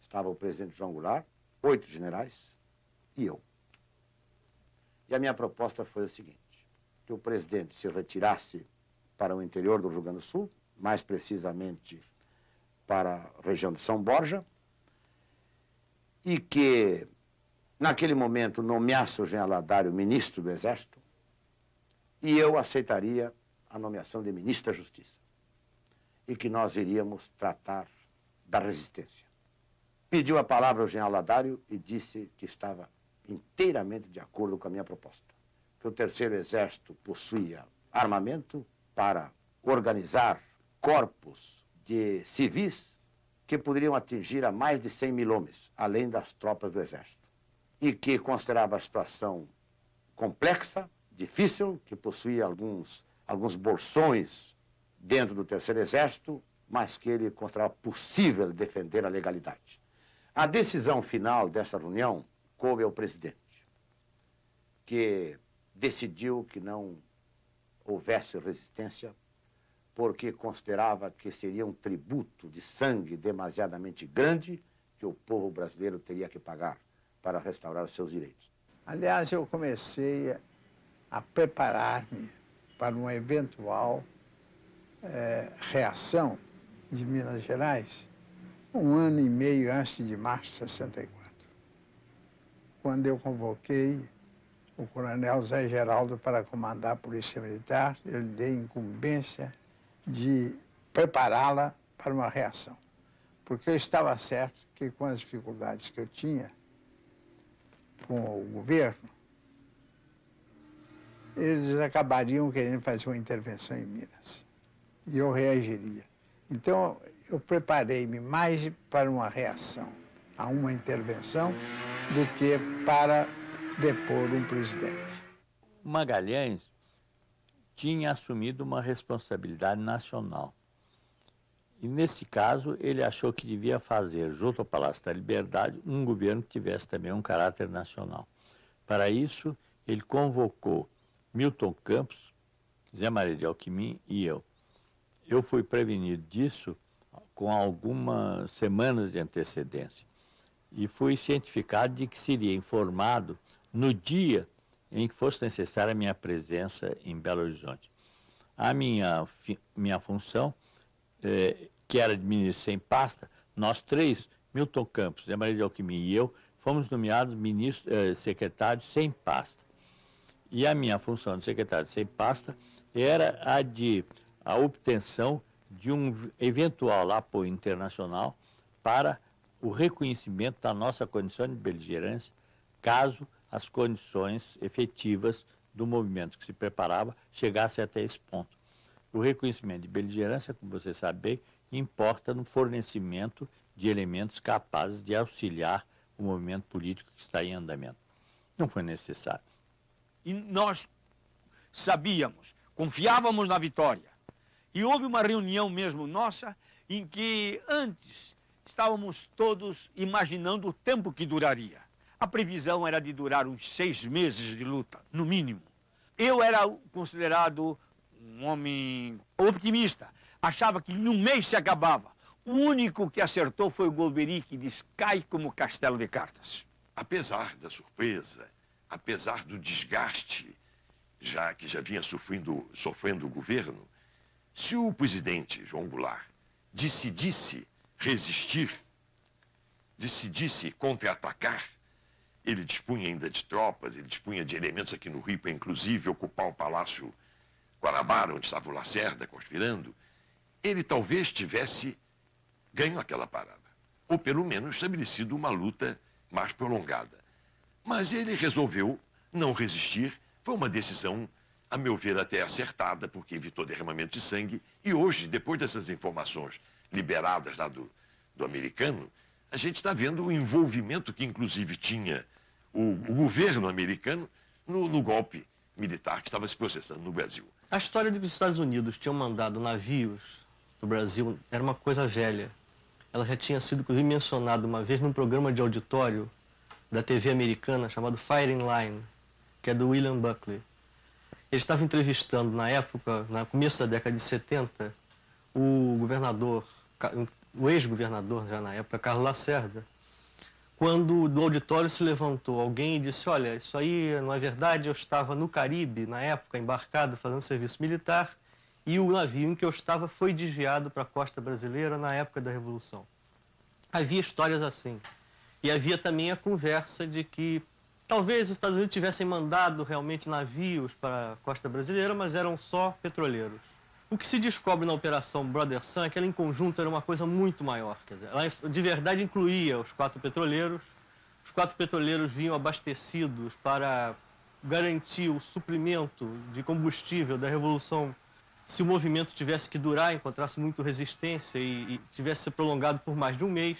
Estava o presidente João Goulart, 8 generais e eu. E a minha proposta foi a seguinte: que o presidente se retirasse para o interior do Rio Grande do Sul, mais precisamente para a região de São Borja, e que, naquele momento, nomeasse o general Ladário ministro do Exército, e eu aceitaria a nomeação de ministro da Justiça, e que nós iríamos tratar da resistência. Pediu a palavra ao general Ladário e disse que estava inteiramente de acordo com a minha proposta, que o Terceiro Exército possuía armamento para organizar corpos de civis que poderiam atingir a mais de 100 mil homens, além das tropas do Exército, e que considerava a situação complexa, difícil, que possuía alguns bolsões dentro do Terceiro Exército, mas que ele considerava possível defender a legalidade. A decisão final dessa reunião coube ao presidente, que decidiu que não houvesse resistência, porque considerava que seria um tributo de sangue demasiadamente grande que o povo brasileiro teria que pagar para restaurar os seus direitos. Aliás, eu comecei a preparar-me para uma eventual reação de Minas Gerais 1 ano e meio antes de março de 64, quando eu convoquei o coronel Zé Geraldo para comandar a Polícia Militar. Eu lhe dei incumbência de prepará-la para uma reação, porque eu estava certo que, com as dificuldades que eu tinha com o governo, eles acabariam querendo fazer uma intervenção em Minas, e eu reagiria. Então, eu preparei-me mais para uma reação a uma intervenção do que para depor um presidente. Magalhães tinha assumido uma responsabilidade nacional. E, nesse caso, ele achou que devia fazer, junto ao Palácio da Liberdade, um governo que tivesse também um caráter nacional. Para isso, ele convocou Milton Campos, Zé Maria de Alckmin e eu. Eu fui prevenido disso com algumas semanas de antecedência e fui cientificado de que seria informado no dia em que fosse necessária a minha presença em Belo Horizonte. A minha função, que era de ministro sem pasta, nós três, Milton Campos, Zé Maria de Alckmin e eu, fomos nomeados secretários sem pasta. E a minha função de secretário sem pasta era a obtenção de um eventual apoio internacional para o reconhecimento da nossa condição de beligerância, caso as condições efetivas do movimento que se preparava chegassem até esse ponto. O reconhecimento de beligerância, como você sabe bem, importa no fornecimento de elementos capazes de auxiliar o movimento político que está em andamento. Não foi necessário. E nós sabíamos, confiávamos na vitória. E houve uma reunião mesmo nossa em que antes estávamos todos imaginando o tempo que duraria. A previsão era de durar uns 6 meses de luta, no mínimo. Eu era considerado um homem optimista. Achava que em 1 mês se acabava. O único que acertou foi o Golbery, que disse: cai como castelo de cartas. Apesar da surpresa, apesar do desgaste que já vinha sofrendo o governo, se o presidente João Goulart decidisse resistir, decidisse contra-atacar, ele dispunha ainda de tropas, ele dispunha de elementos aqui no Rio para, inclusive, ocupar o Palácio Guanabara, onde estava o Lacerda conspirando, ele talvez tivesse ganho aquela parada, ou pelo menos estabelecido uma luta mais prolongada. Mas ele resolveu não resistir. Foi uma decisão, a meu ver, até acertada, porque evitou derramamento de sangue. E hoje, depois dessas informações liberadas lá do americano, a gente está vendo o envolvimento que, inclusive, tinha o governo americano no golpe militar que estava se processando no Brasil. A história de que os Estados Unidos tinham mandado navios para o Brasil era uma coisa velha. ela já tinha sido, inclusive, mencionada uma vez num programa de auditório da TV americana chamado Firing Line, que é do William Buckley. Ele estava entrevistando, na época, no começo da década de 70, o governador, o ex-governador, já na época, Carlos Lacerda, quando do auditório se levantou alguém e disse: olha, isso aí não é verdade, eu estava no Caribe, na época, embarcado, fazendo serviço militar, e o navio em que eu estava foi desviado para a costa brasileira na época da Revolução. Havia histórias assim. E havia também a conversa de que talvez os Estados Unidos tivessem mandado realmente navios para a costa brasileira, mas eram só petroleiros. O que se descobre na Operação Brother Sun é que ela em conjunto era uma coisa muito maior. Quer dizer, ela de verdade incluía os 4 petroleiros. Os 4 petroleiros vinham abastecidos para garantir o suprimento de combustível da Revolução se o movimento tivesse que durar, encontrasse muito resistência e tivesse se prolongado por mais de um mês.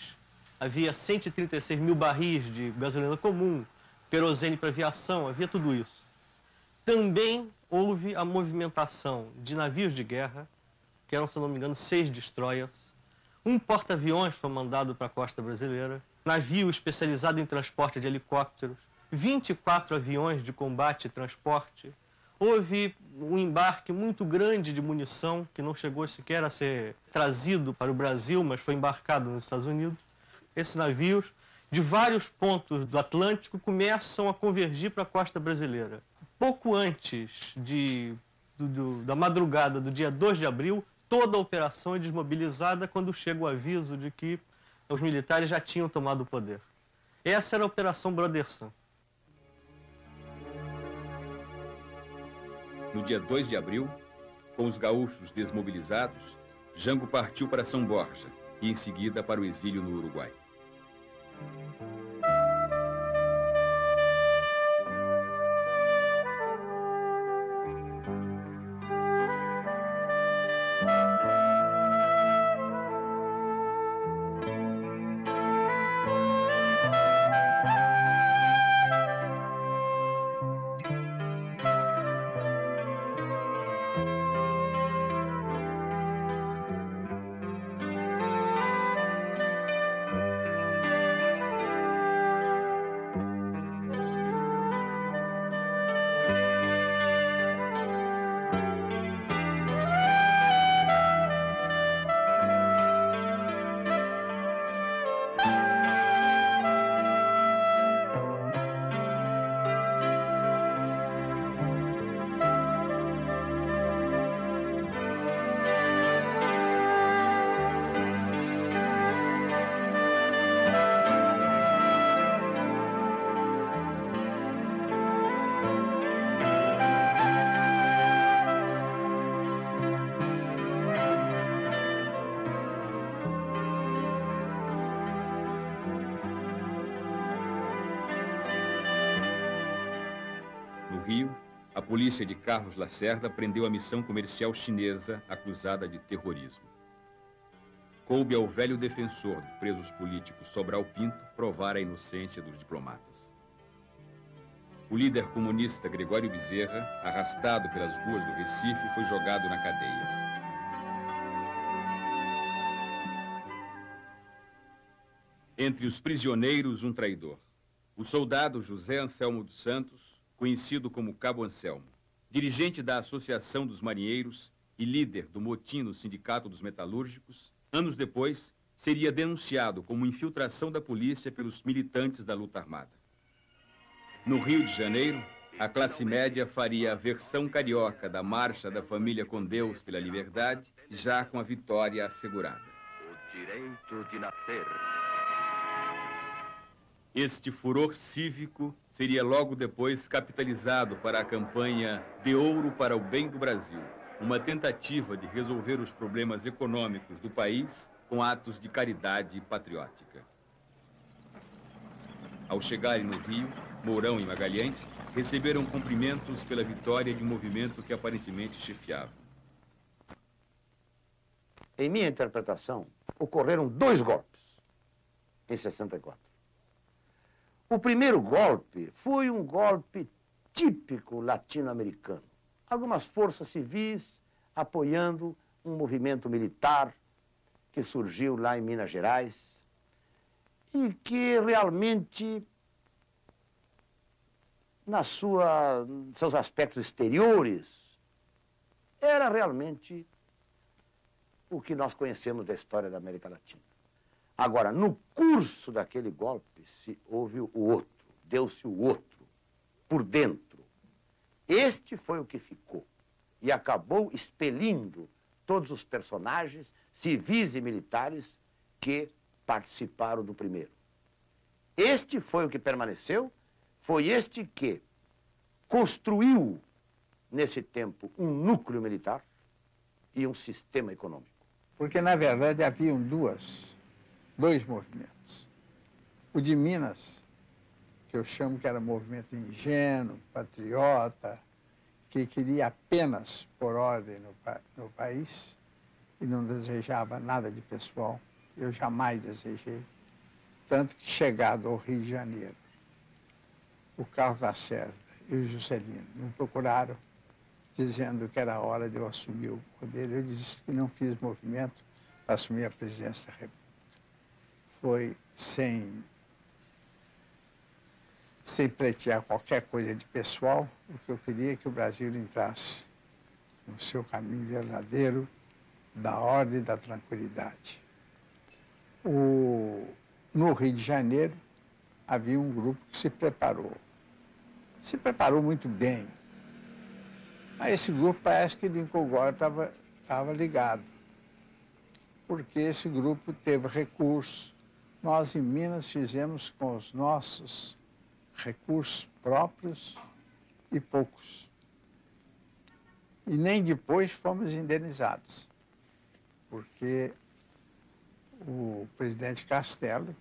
Havia 136 mil barris de gasolina comum, querosene para aviação, havia tudo isso. Também houve a movimentação de navios de guerra, que eram, se não me engano, 6 destroyers. Um porta-aviões foi mandado para a costa brasileira, navio especializado em transporte de helicópteros, 24 aviões de combate e transporte. Houve um embarque muito grande de munição, que não chegou sequer a ser trazido para o Brasil, mas foi embarcado nos Estados Unidos. Esses navios, de vários pontos do Atlântico, começam a convergir para a costa brasileira. Pouco antes da madrugada do dia 2 de abril, toda a operação é desmobilizada quando chega o aviso de que os militares já tinham tomado o poder. Essa era a Operação Brother Sun. No dia 2 de abril, com os gaúchos desmobilizados, Jango partiu para São Borja e, em seguida, para o exílio no Uruguai. Rio, a polícia de Carlos Lacerda prendeu a missão comercial chinesa acusada de terrorismo. Coube ao velho defensor de presos políticos Sobral Pinto provar a inocência dos diplomatas. O líder comunista Gregório Bezerra, arrastado pelas ruas do Recife, foi jogado na cadeia. Entre os prisioneiros, um traidor. O soldado José Anselmo dos Santos, conhecido como Cabo Anselmo, dirigente da Associação dos Marinheiros e líder do motim no Sindicato dos Metalúrgicos, anos depois, seria denunciado como infiltração da polícia pelos militantes da luta armada. No Rio de Janeiro, a classe média faria a versão carioca da Marcha da Família com Deus pela Liberdade, já com a vitória assegurada. O direito de nascer. Este furor cívico seria logo depois capitalizado para a campanha De Ouro para o Bem do Brasil, uma tentativa de resolver os problemas econômicos do país com atos de caridade patriótica. Ao chegarem no Rio, Mourão e Magalhães receberam cumprimentos pela vitória de um movimento que aparentemente chefiava. Em minha interpretação, ocorreram 2 golpes em 64. O primeiro golpe foi um golpe típico latino-americano. Algumas forças civis apoiando um movimento militar que surgiu lá em Minas Gerais e que realmente, seus aspectos exteriores, era realmente o que nós conhecemos da história da América Latina. Agora, no curso daquele golpe, houve o outro, deu-se o outro, por dentro. Este foi o que ficou e acabou expelindo todos os personagens, civis e militares, que participaram do primeiro. Este foi o que permaneceu, foi este que construiu, nesse tempo, um núcleo militar e um sistema econômico. Porque, na verdade, haviam dois movimentos. O de Minas, que eu chamo que era movimento ingênuo, patriota, que queria apenas pôr ordem no país e não desejava nada de pessoal. Eu jamais desejei. Tanto que, chegado ao Rio de Janeiro, o Carlos Lacerda e o Juscelino me procuraram, dizendo que era hora de eu assumir o poder. Eu disse que não fiz movimento para assumir a presidência da República. Foi sem pleitear qualquer coisa de pessoal, o que eu queria é que o Brasil entrasse no seu caminho verdadeiro da ordem e da tranquilidade. No Rio de Janeiro, havia um grupo que se preparou muito bem. Mas esse grupo parece que Lincoln Gore estava ligado, porque esse grupo teve recursos. Nós, em Minas, fizemos com os nossos recursos próprios e poucos. E nem depois fomos indenizados, porque o presidente Castelo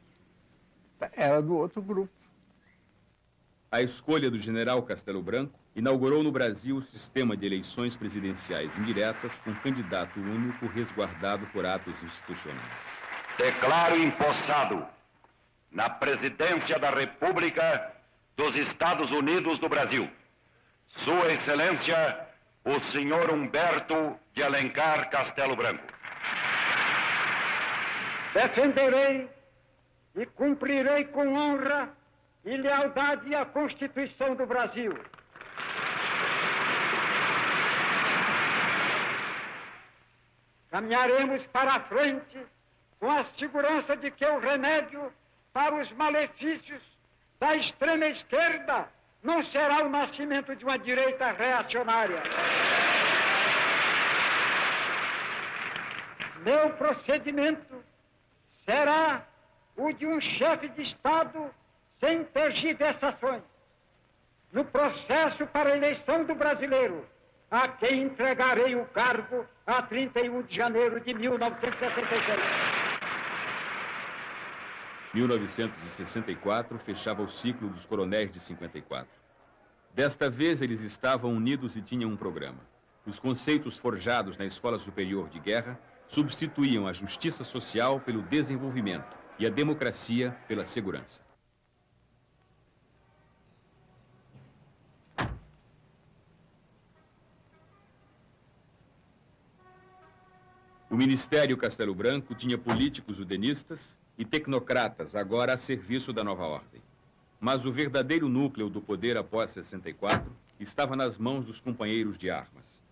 era do outro grupo. A escolha do general Castelo Branco inaugurou no Brasil o sistema de eleições presidenciais indiretas com candidato único resguardado por atos institucionais. Declaro empossado na presidência da República dos Estados Unidos do Brasil, Sua Excelência, o senhor Humberto de Alencar Castelo Branco. Defenderei e cumprirei com honra e lealdade à Constituição do Brasil. Caminharemos para a frente com a segurança de que o remédio para os malefícios da extrema esquerda não será o nascimento de uma direita reacionária. Meu procedimento será o de um chefe de Estado sem tergiversações, no processo para a eleição do brasileiro, a quem entregarei o cargo a 31 de janeiro de 1966. 1964 fechava o ciclo dos coronéis de 54. Desta vez, eles estavam unidos e tinham um programa. Os conceitos forjados na Escola Superior de Guerra substituíam a justiça social pelo desenvolvimento e a democracia pela segurança. O Ministério Castelo Branco tinha políticos udenistas e tecnocratas, agora a serviço da nova ordem. Mas o verdadeiro núcleo do poder após 64 estava nas mãos dos companheiros de armas.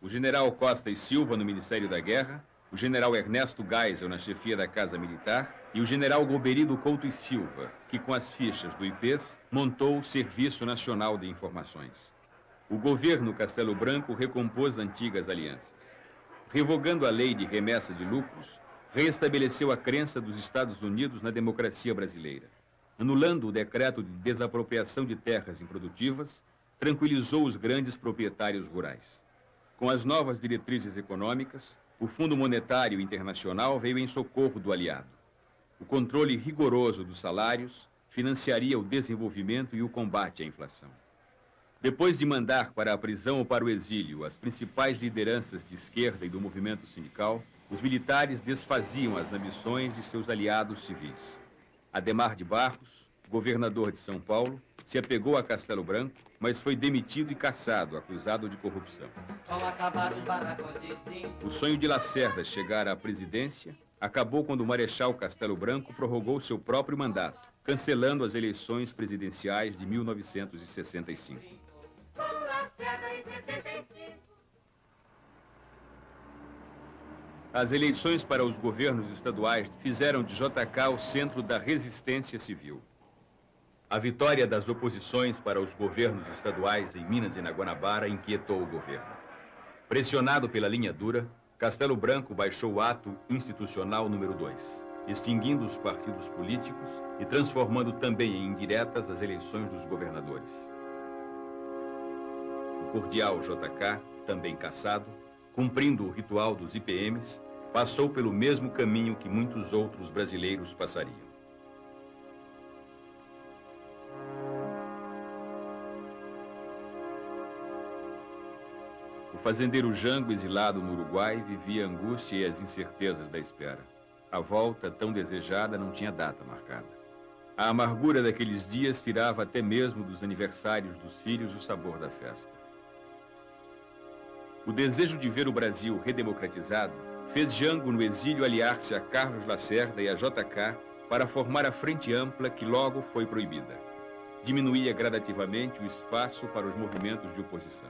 O general Costa e Silva no Ministério da Guerra, o general Ernesto Geisel na chefia da Casa Militar e o general Goberido Couto e Silva, que com as fichas do IPES montou o Serviço Nacional de Informações. O governo Castelo Branco recompôs antigas alianças. Revogando a lei de remessa de lucros, reestabeleceu a crença dos Estados Unidos na democracia brasileira. Anulando o decreto de desapropriação de terras improdutivas, tranquilizou os grandes proprietários rurais. Com as novas diretrizes econômicas, o Fundo Monetário Internacional veio em socorro do aliado. O controle rigoroso dos salários financiaria o desenvolvimento e o combate à inflação. Depois de mandar para a prisão ou para o exílio as principais lideranças de esquerda e do movimento sindical, os militares desfaziam as ambições de seus aliados civis. Adhemar de Barros, governador de São Paulo, se apegou a Castelo Branco, mas foi demitido e cassado, acusado de corrupção. O sonho de Lacerda chegar à presidência acabou quando o Marechal Castelo Branco prorrogou seu próprio mandato, cancelando as eleições presidenciais de 1965. As eleições para os governos estaduais fizeram de JK o centro da resistência civil. A vitória das oposições para os governos estaduais em Minas e na Guanabara inquietou o governo. Pressionado pela linha dura, Castelo Branco baixou o ato institucional número 2, extinguindo os partidos políticos e transformando também em indiretas as eleições dos governadores. O cordial JK, também cassado, cumprindo o ritual dos IPMs, passou pelo mesmo caminho que muitos outros brasileiros passariam. O fazendeiro Jango, exilado no Uruguai, vivia a angústia e as incertezas da espera. A volta, tão desejada, não tinha data marcada. A amargura daqueles dias tirava até mesmo dos aniversários dos filhos o sabor da festa. O desejo de ver o Brasil redemocratizado fez Jango, no exílio, aliar-se a Carlos Lacerda e a JK para formar a Frente Ampla, que logo foi proibida. Diminuía gradativamente o espaço para os movimentos de oposição.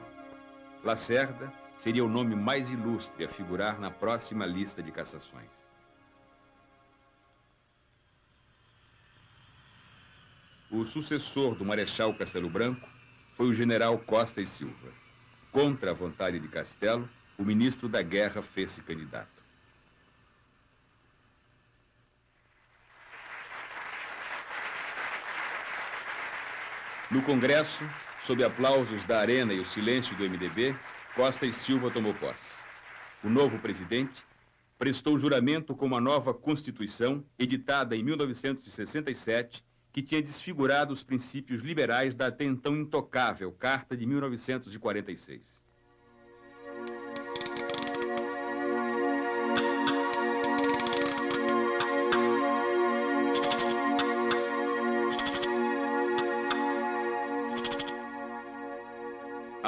Lacerda seria o nome mais ilustre a figurar na próxima lista de cassações. O sucessor do Marechal Castelo Branco foi o general Costa e Silva. Contra a vontade de Castelo, o ministro da Guerra fez-se candidato. No Congresso, sob aplausos da Arena e o silêncio do MDB, Costa e Silva tomou posse. O novo presidente prestou juramento com uma nova Constituição, editada em 1967, que tinha desfigurado os princípios liberais da até então intocável Carta de 1946.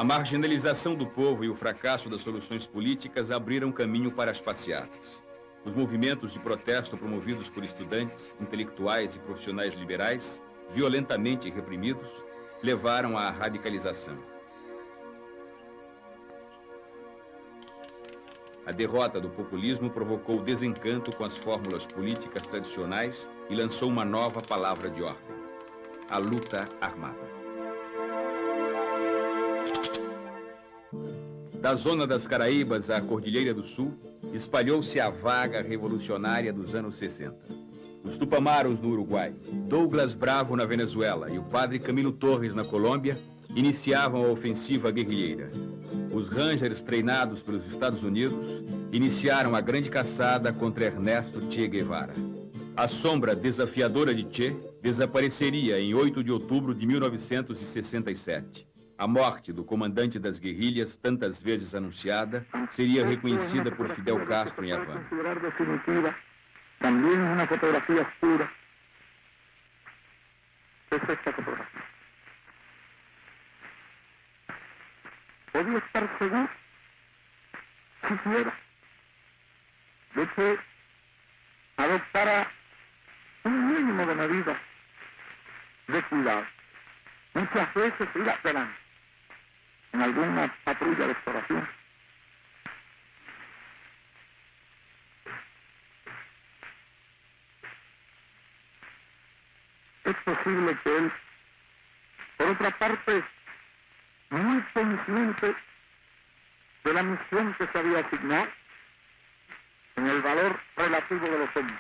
A marginalização do povo e o fracasso das soluções políticas abriram caminho para as passeatas. Os movimentos de protesto promovidos por estudantes, intelectuais e profissionais liberais, violentamente reprimidos, levaram à radicalização. A derrota do populismo provocou desencanto com as fórmulas políticas tradicionais e lançou uma nova palavra de ordem: a luta armada. Da zona das Caraíbas à Cordilheira do Sul, espalhou-se a vaga revolucionária dos anos 60. Os Tupamaros no Uruguai, Douglas Bravo na Venezuela e o padre Camilo Torres na Colômbia iniciavam a ofensiva guerrilheira. Os Rangers, treinados pelos Estados Unidos, iniciaram a grande caçada contra Ernesto Che Guevara. A sombra desafiadora de Che desapareceria em 8 de outubro de 1967. A morte do comandante das guerrilhas, tantas vezes anunciada, seria reconhecida por Fidel Castro em Havana. También es una fotografía oscura. Es esta fotografía. Podía estar seguro, siquiera, de que adoptara un mínimo de medidas de cuidado. Muchas veces ir adelante en alguna patrulla de exploración. Es posible que él, por otra parte, muy consciente de la misión que se había asignado, en el valor relativo de los hombres.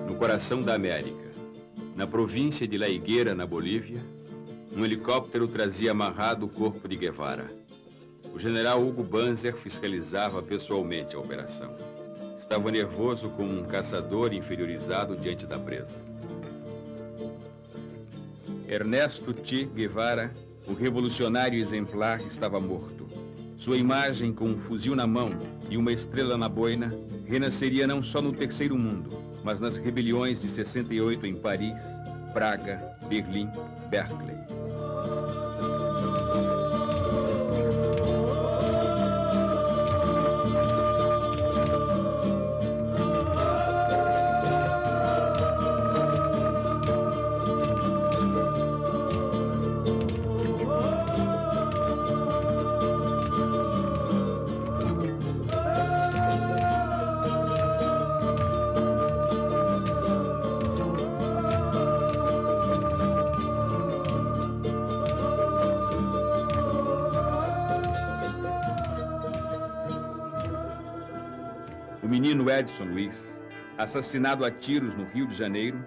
No coração da América, na província de La Higuera, na Bolívia, um helicóptero trazia amarrado o corpo de Guevara. O general Hugo Banzer fiscalizava pessoalmente a operação. Estava nervoso como um caçador inferiorizado diante da presa. Ernesto Che Guevara, o revolucionário exemplar, estava morto. Sua imagem, com um fuzil na mão e uma estrela na boina, renasceria não só no Terceiro Mundo, mas nas rebeliões de 68 em Paris, Praga, Berlim, Berkeley. O menino Edson Luiz, assassinado a tiros no Rio de Janeiro,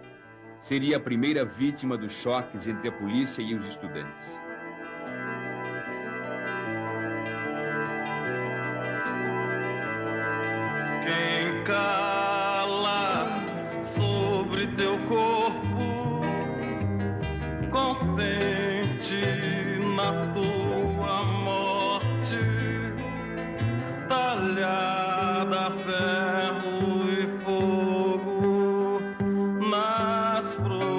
seria a primeira vítima dos choques entre a polícia e os estudantes. Quem cala sobre teu corpo consente na tua morte, talhada a ferro e fogo nas profundezas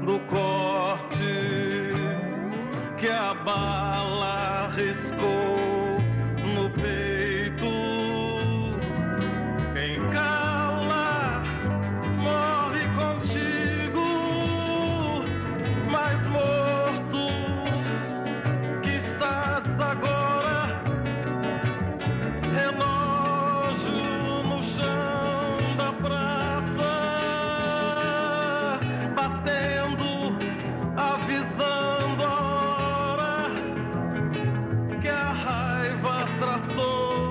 do corte que a bala riscou no peito. Quem cala morre contigo, mais morto que estás agora. Relógio no chão da praça, batendo, avisando a hora que a raiva traçou.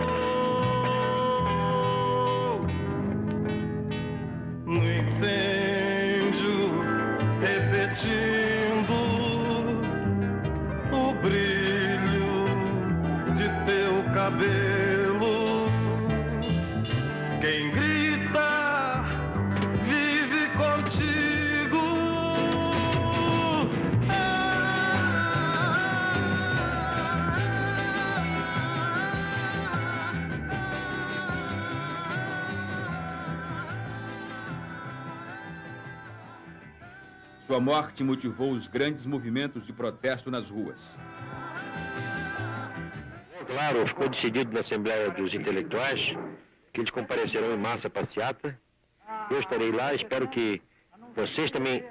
No incêndio, repetindo o brilho de teu cabelo. Quem grita vive contigo. Sua morte motivou os grandes movimentos de protesto nas ruas. Claro, ficou decidido na Assembleia dos Intelectuais que eles comparecerão em massa à passeata. Eu estarei lá, espero que vocês também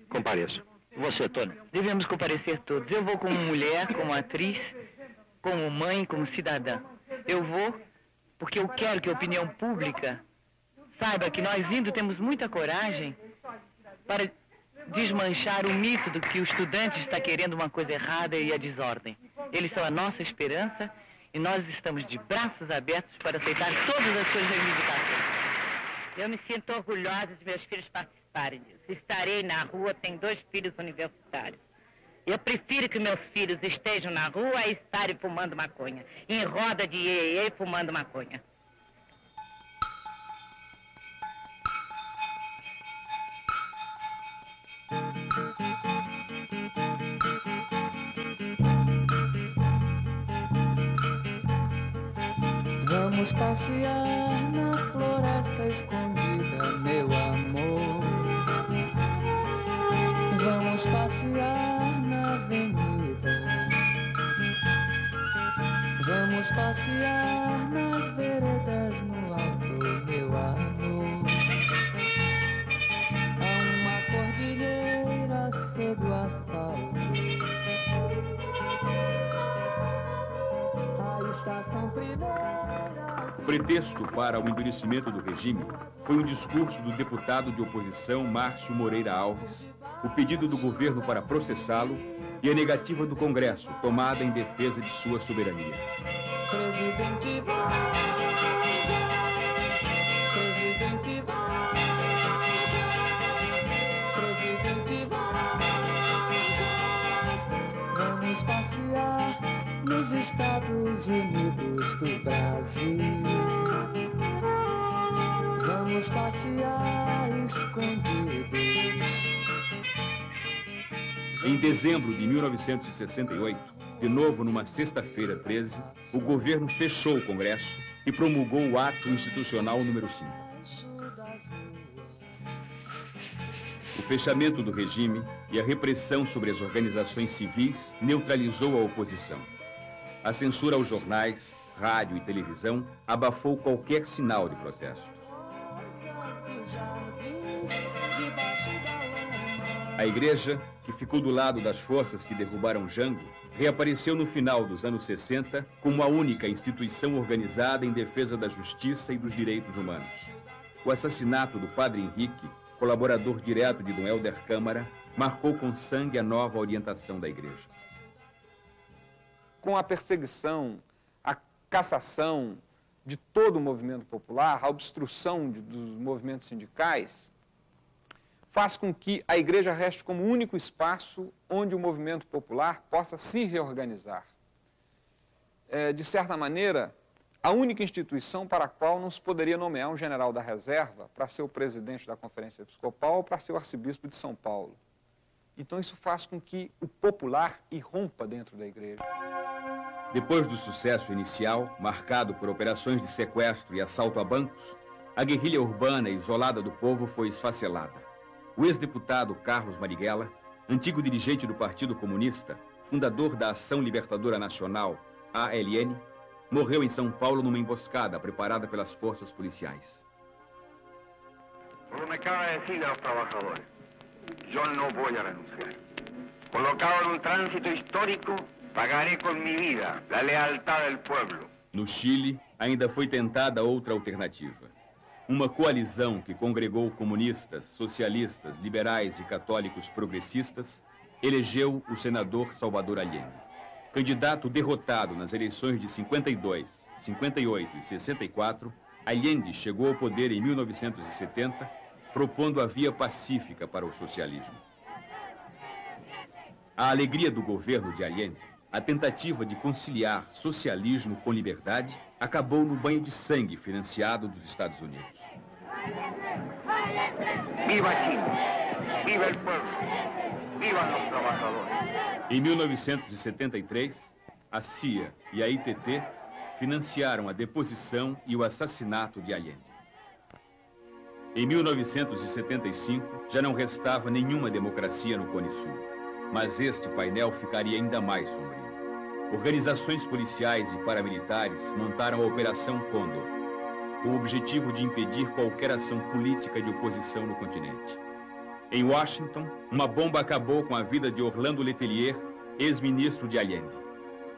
compareçam. Você, Tony? Devemos comparecer todos. Eu vou como mulher, como atriz, como mãe, como cidadã. Eu vou porque eu quero que a opinião pública saiba que nós indo temos muita coragem para desmanchar o mito do que o estudante está querendo uma coisa errada e a desordem. Eles são a nossa esperança e nós estamos de braços abertos para aceitar todas as suas reivindicações. Eu me sinto orgulhosa de meus filhos participarem disso. Estarei na rua, tenho 2 filhos universitários. Eu prefiro que meus filhos estejam na rua a estarem fumando maconha, em roda de iê fumando maconha. Vamos passear na floresta escondida, meu amor. Vamos passear na avenida. Vamos passear nas veredas no alto, meu amor. Há uma cordilheira sob o asfalto. A estação primeira. O pretexto para o endurecimento do regime foi um discurso do deputado de oposição Márcio Moreira Alves, o pedido do governo para processá-lo e a negativa do Congresso, tomada em defesa de sua soberania. Presidente Vargas, Presidente Vargas, Presidente Vargas, vamos passear nos Estados Unidos do Brasil. vamos passear escondidos. Em dezembro de 1968, de novo numa sexta-feira 13, o governo fechou o Congresso e promulgou o Ato Institucional número 5. O fechamento do regime e a repressão sobre as organizações civis neutralizou a oposição. A censura aos jornais, rádio e televisão abafou qualquer sinal de protesto. A igreja, que ficou do lado das forças que derrubaram Jango, reapareceu no final dos anos 60 como a única instituição organizada em defesa da justiça e dos direitos humanos. O assassinato do padre Henrique, colaborador direto de Dom Helder Câmara, marcou com sangue a nova orientação da igreja. Com a perseguição, a cassação de todo o movimento popular, a obstrução dos movimentos sindicais, faz com que a igreja reste como o único espaço onde o movimento popular possa se reorganizar. De certa maneira, a única instituição para a qual não se poderia nomear um general da reserva para ser o presidente da Conferência Episcopal ou para ser o arcebispo de São Paulo. Então isso faz com que o popular irrompa dentro da igreja. Depois do sucesso inicial, marcado por operações de sequestro e assalto a bancos, a guerrilha urbana isolada do povo foi esfacelada. O ex-deputado Carlos Marighella, antigo dirigente do Partido Comunista, fundador da Ação Libertadora Nacional, ALN, morreu em São Paulo numa emboscada preparada pelas forças policiais. Como me acaba de decir a los trabajadores, yo no voy a renunciar. Colocado en un tránsito histórico, pagaré con mi vida la lealtad del pueblo. No Chile, ainda foi tentada outra alternativa. Uma coalizão que congregou comunistas, socialistas, liberais e católicos progressistas elegeu o senador Salvador Allende. Candidato derrotado nas eleições de 52, 58 e 64, Allende chegou ao poder em 1970, propondo a via pacífica para o socialismo. A alegria do governo de Allende, a tentativa de conciliar socialismo com liberdade, acabou no banho de sangue financiado dos Estados Unidos. Viva Chile! Viva el pueblo! Viva los trabajadores! Em 1973, a CIA e a ITT financiaram a deposição e o assassinato de Allende. Em 1975, já não restava nenhuma democracia no Cone Sul, mas este painel ficaria ainda mais sombrio. Organizações policiais e paramilitares montaram a Operação Condor, com o objetivo de impedir qualquer ação política de oposição no continente. Em Washington, uma bomba acabou com a vida de Orlando Letelier, ex-ministro de Allende.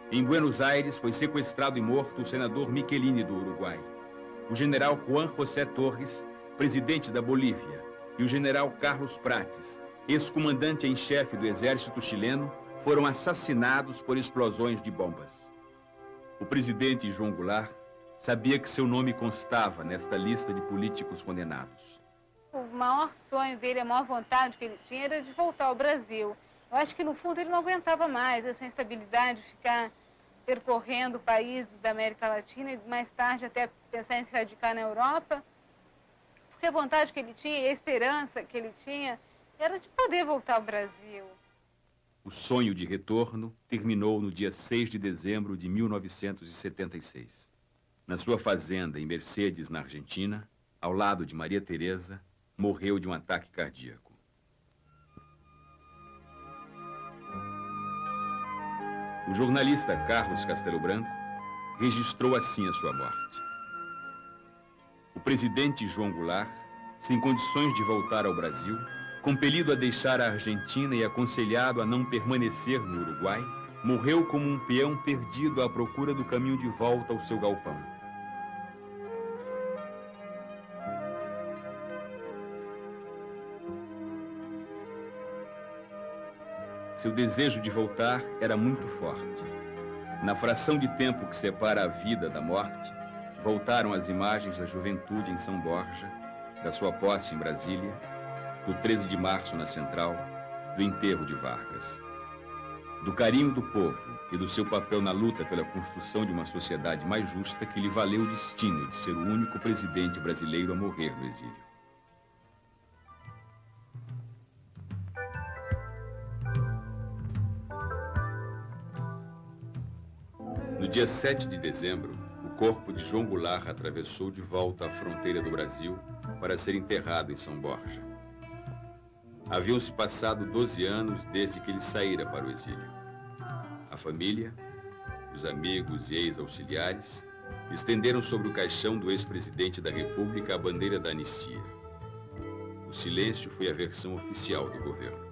Em Buenos Aires, foi sequestrado e morto o senador Michelini do Uruguai. O general Juan José Torres, presidente da Bolívia, e o general Carlos Prates, ex-comandante em chefe do exército chileno, foram assassinados por explosões de bombas. O presidente João Goulart sabia que seu nome constava nesta lista de políticos condenados. O maior sonho dele, a maior vontade que ele tinha era de voltar ao Brasil. Eu acho que, no fundo, ele não aguentava mais essa instabilidade de ficar percorrendo países da América Latina e, mais tarde, até pensar em se radicar na Europa. Porque a vontade que ele tinha e a esperança que ele tinha era de poder voltar ao Brasil. O sonho de retorno terminou no dia 6 de dezembro de 1976. Na sua fazenda em Mercedes, na Argentina, ao lado de Maria Teresa, morreu de um ataque cardíaco. O jornalista Carlos Castelo Branco registrou assim a sua morte. O presidente João Goulart, sem condições de voltar ao Brasil, compelido a deixar a Argentina e aconselhado a não permanecer no Uruguai, morreu como um peão perdido à procura do caminho de volta ao seu galpão. Seu desejo de voltar era muito forte. Na fração de tempo que separa a vida da morte, voltaram as imagens da juventude em São Borja, da sua posse em Brasília, do 13 de março na Central, do enterro de Vargas. do carinho do povo e do seu papel na luta pela construção de uma sociedade mais justa que lhe valeu o destino de ser o único presidente brasileiro a morrer no exílio. No dia 7 de dezembro, o corpo de João Goulart atravessou de volta a fronteira do Brasil para ser enterrado em São Borja. Haviam-se passado 12 anos desde que ele saíra para o exílio. A família, os amigos e ex-auxiliares estenderam sobre o caixão do ex-presidente da República a bandeira da anistia. O silêncio foi a versão oficial do governo.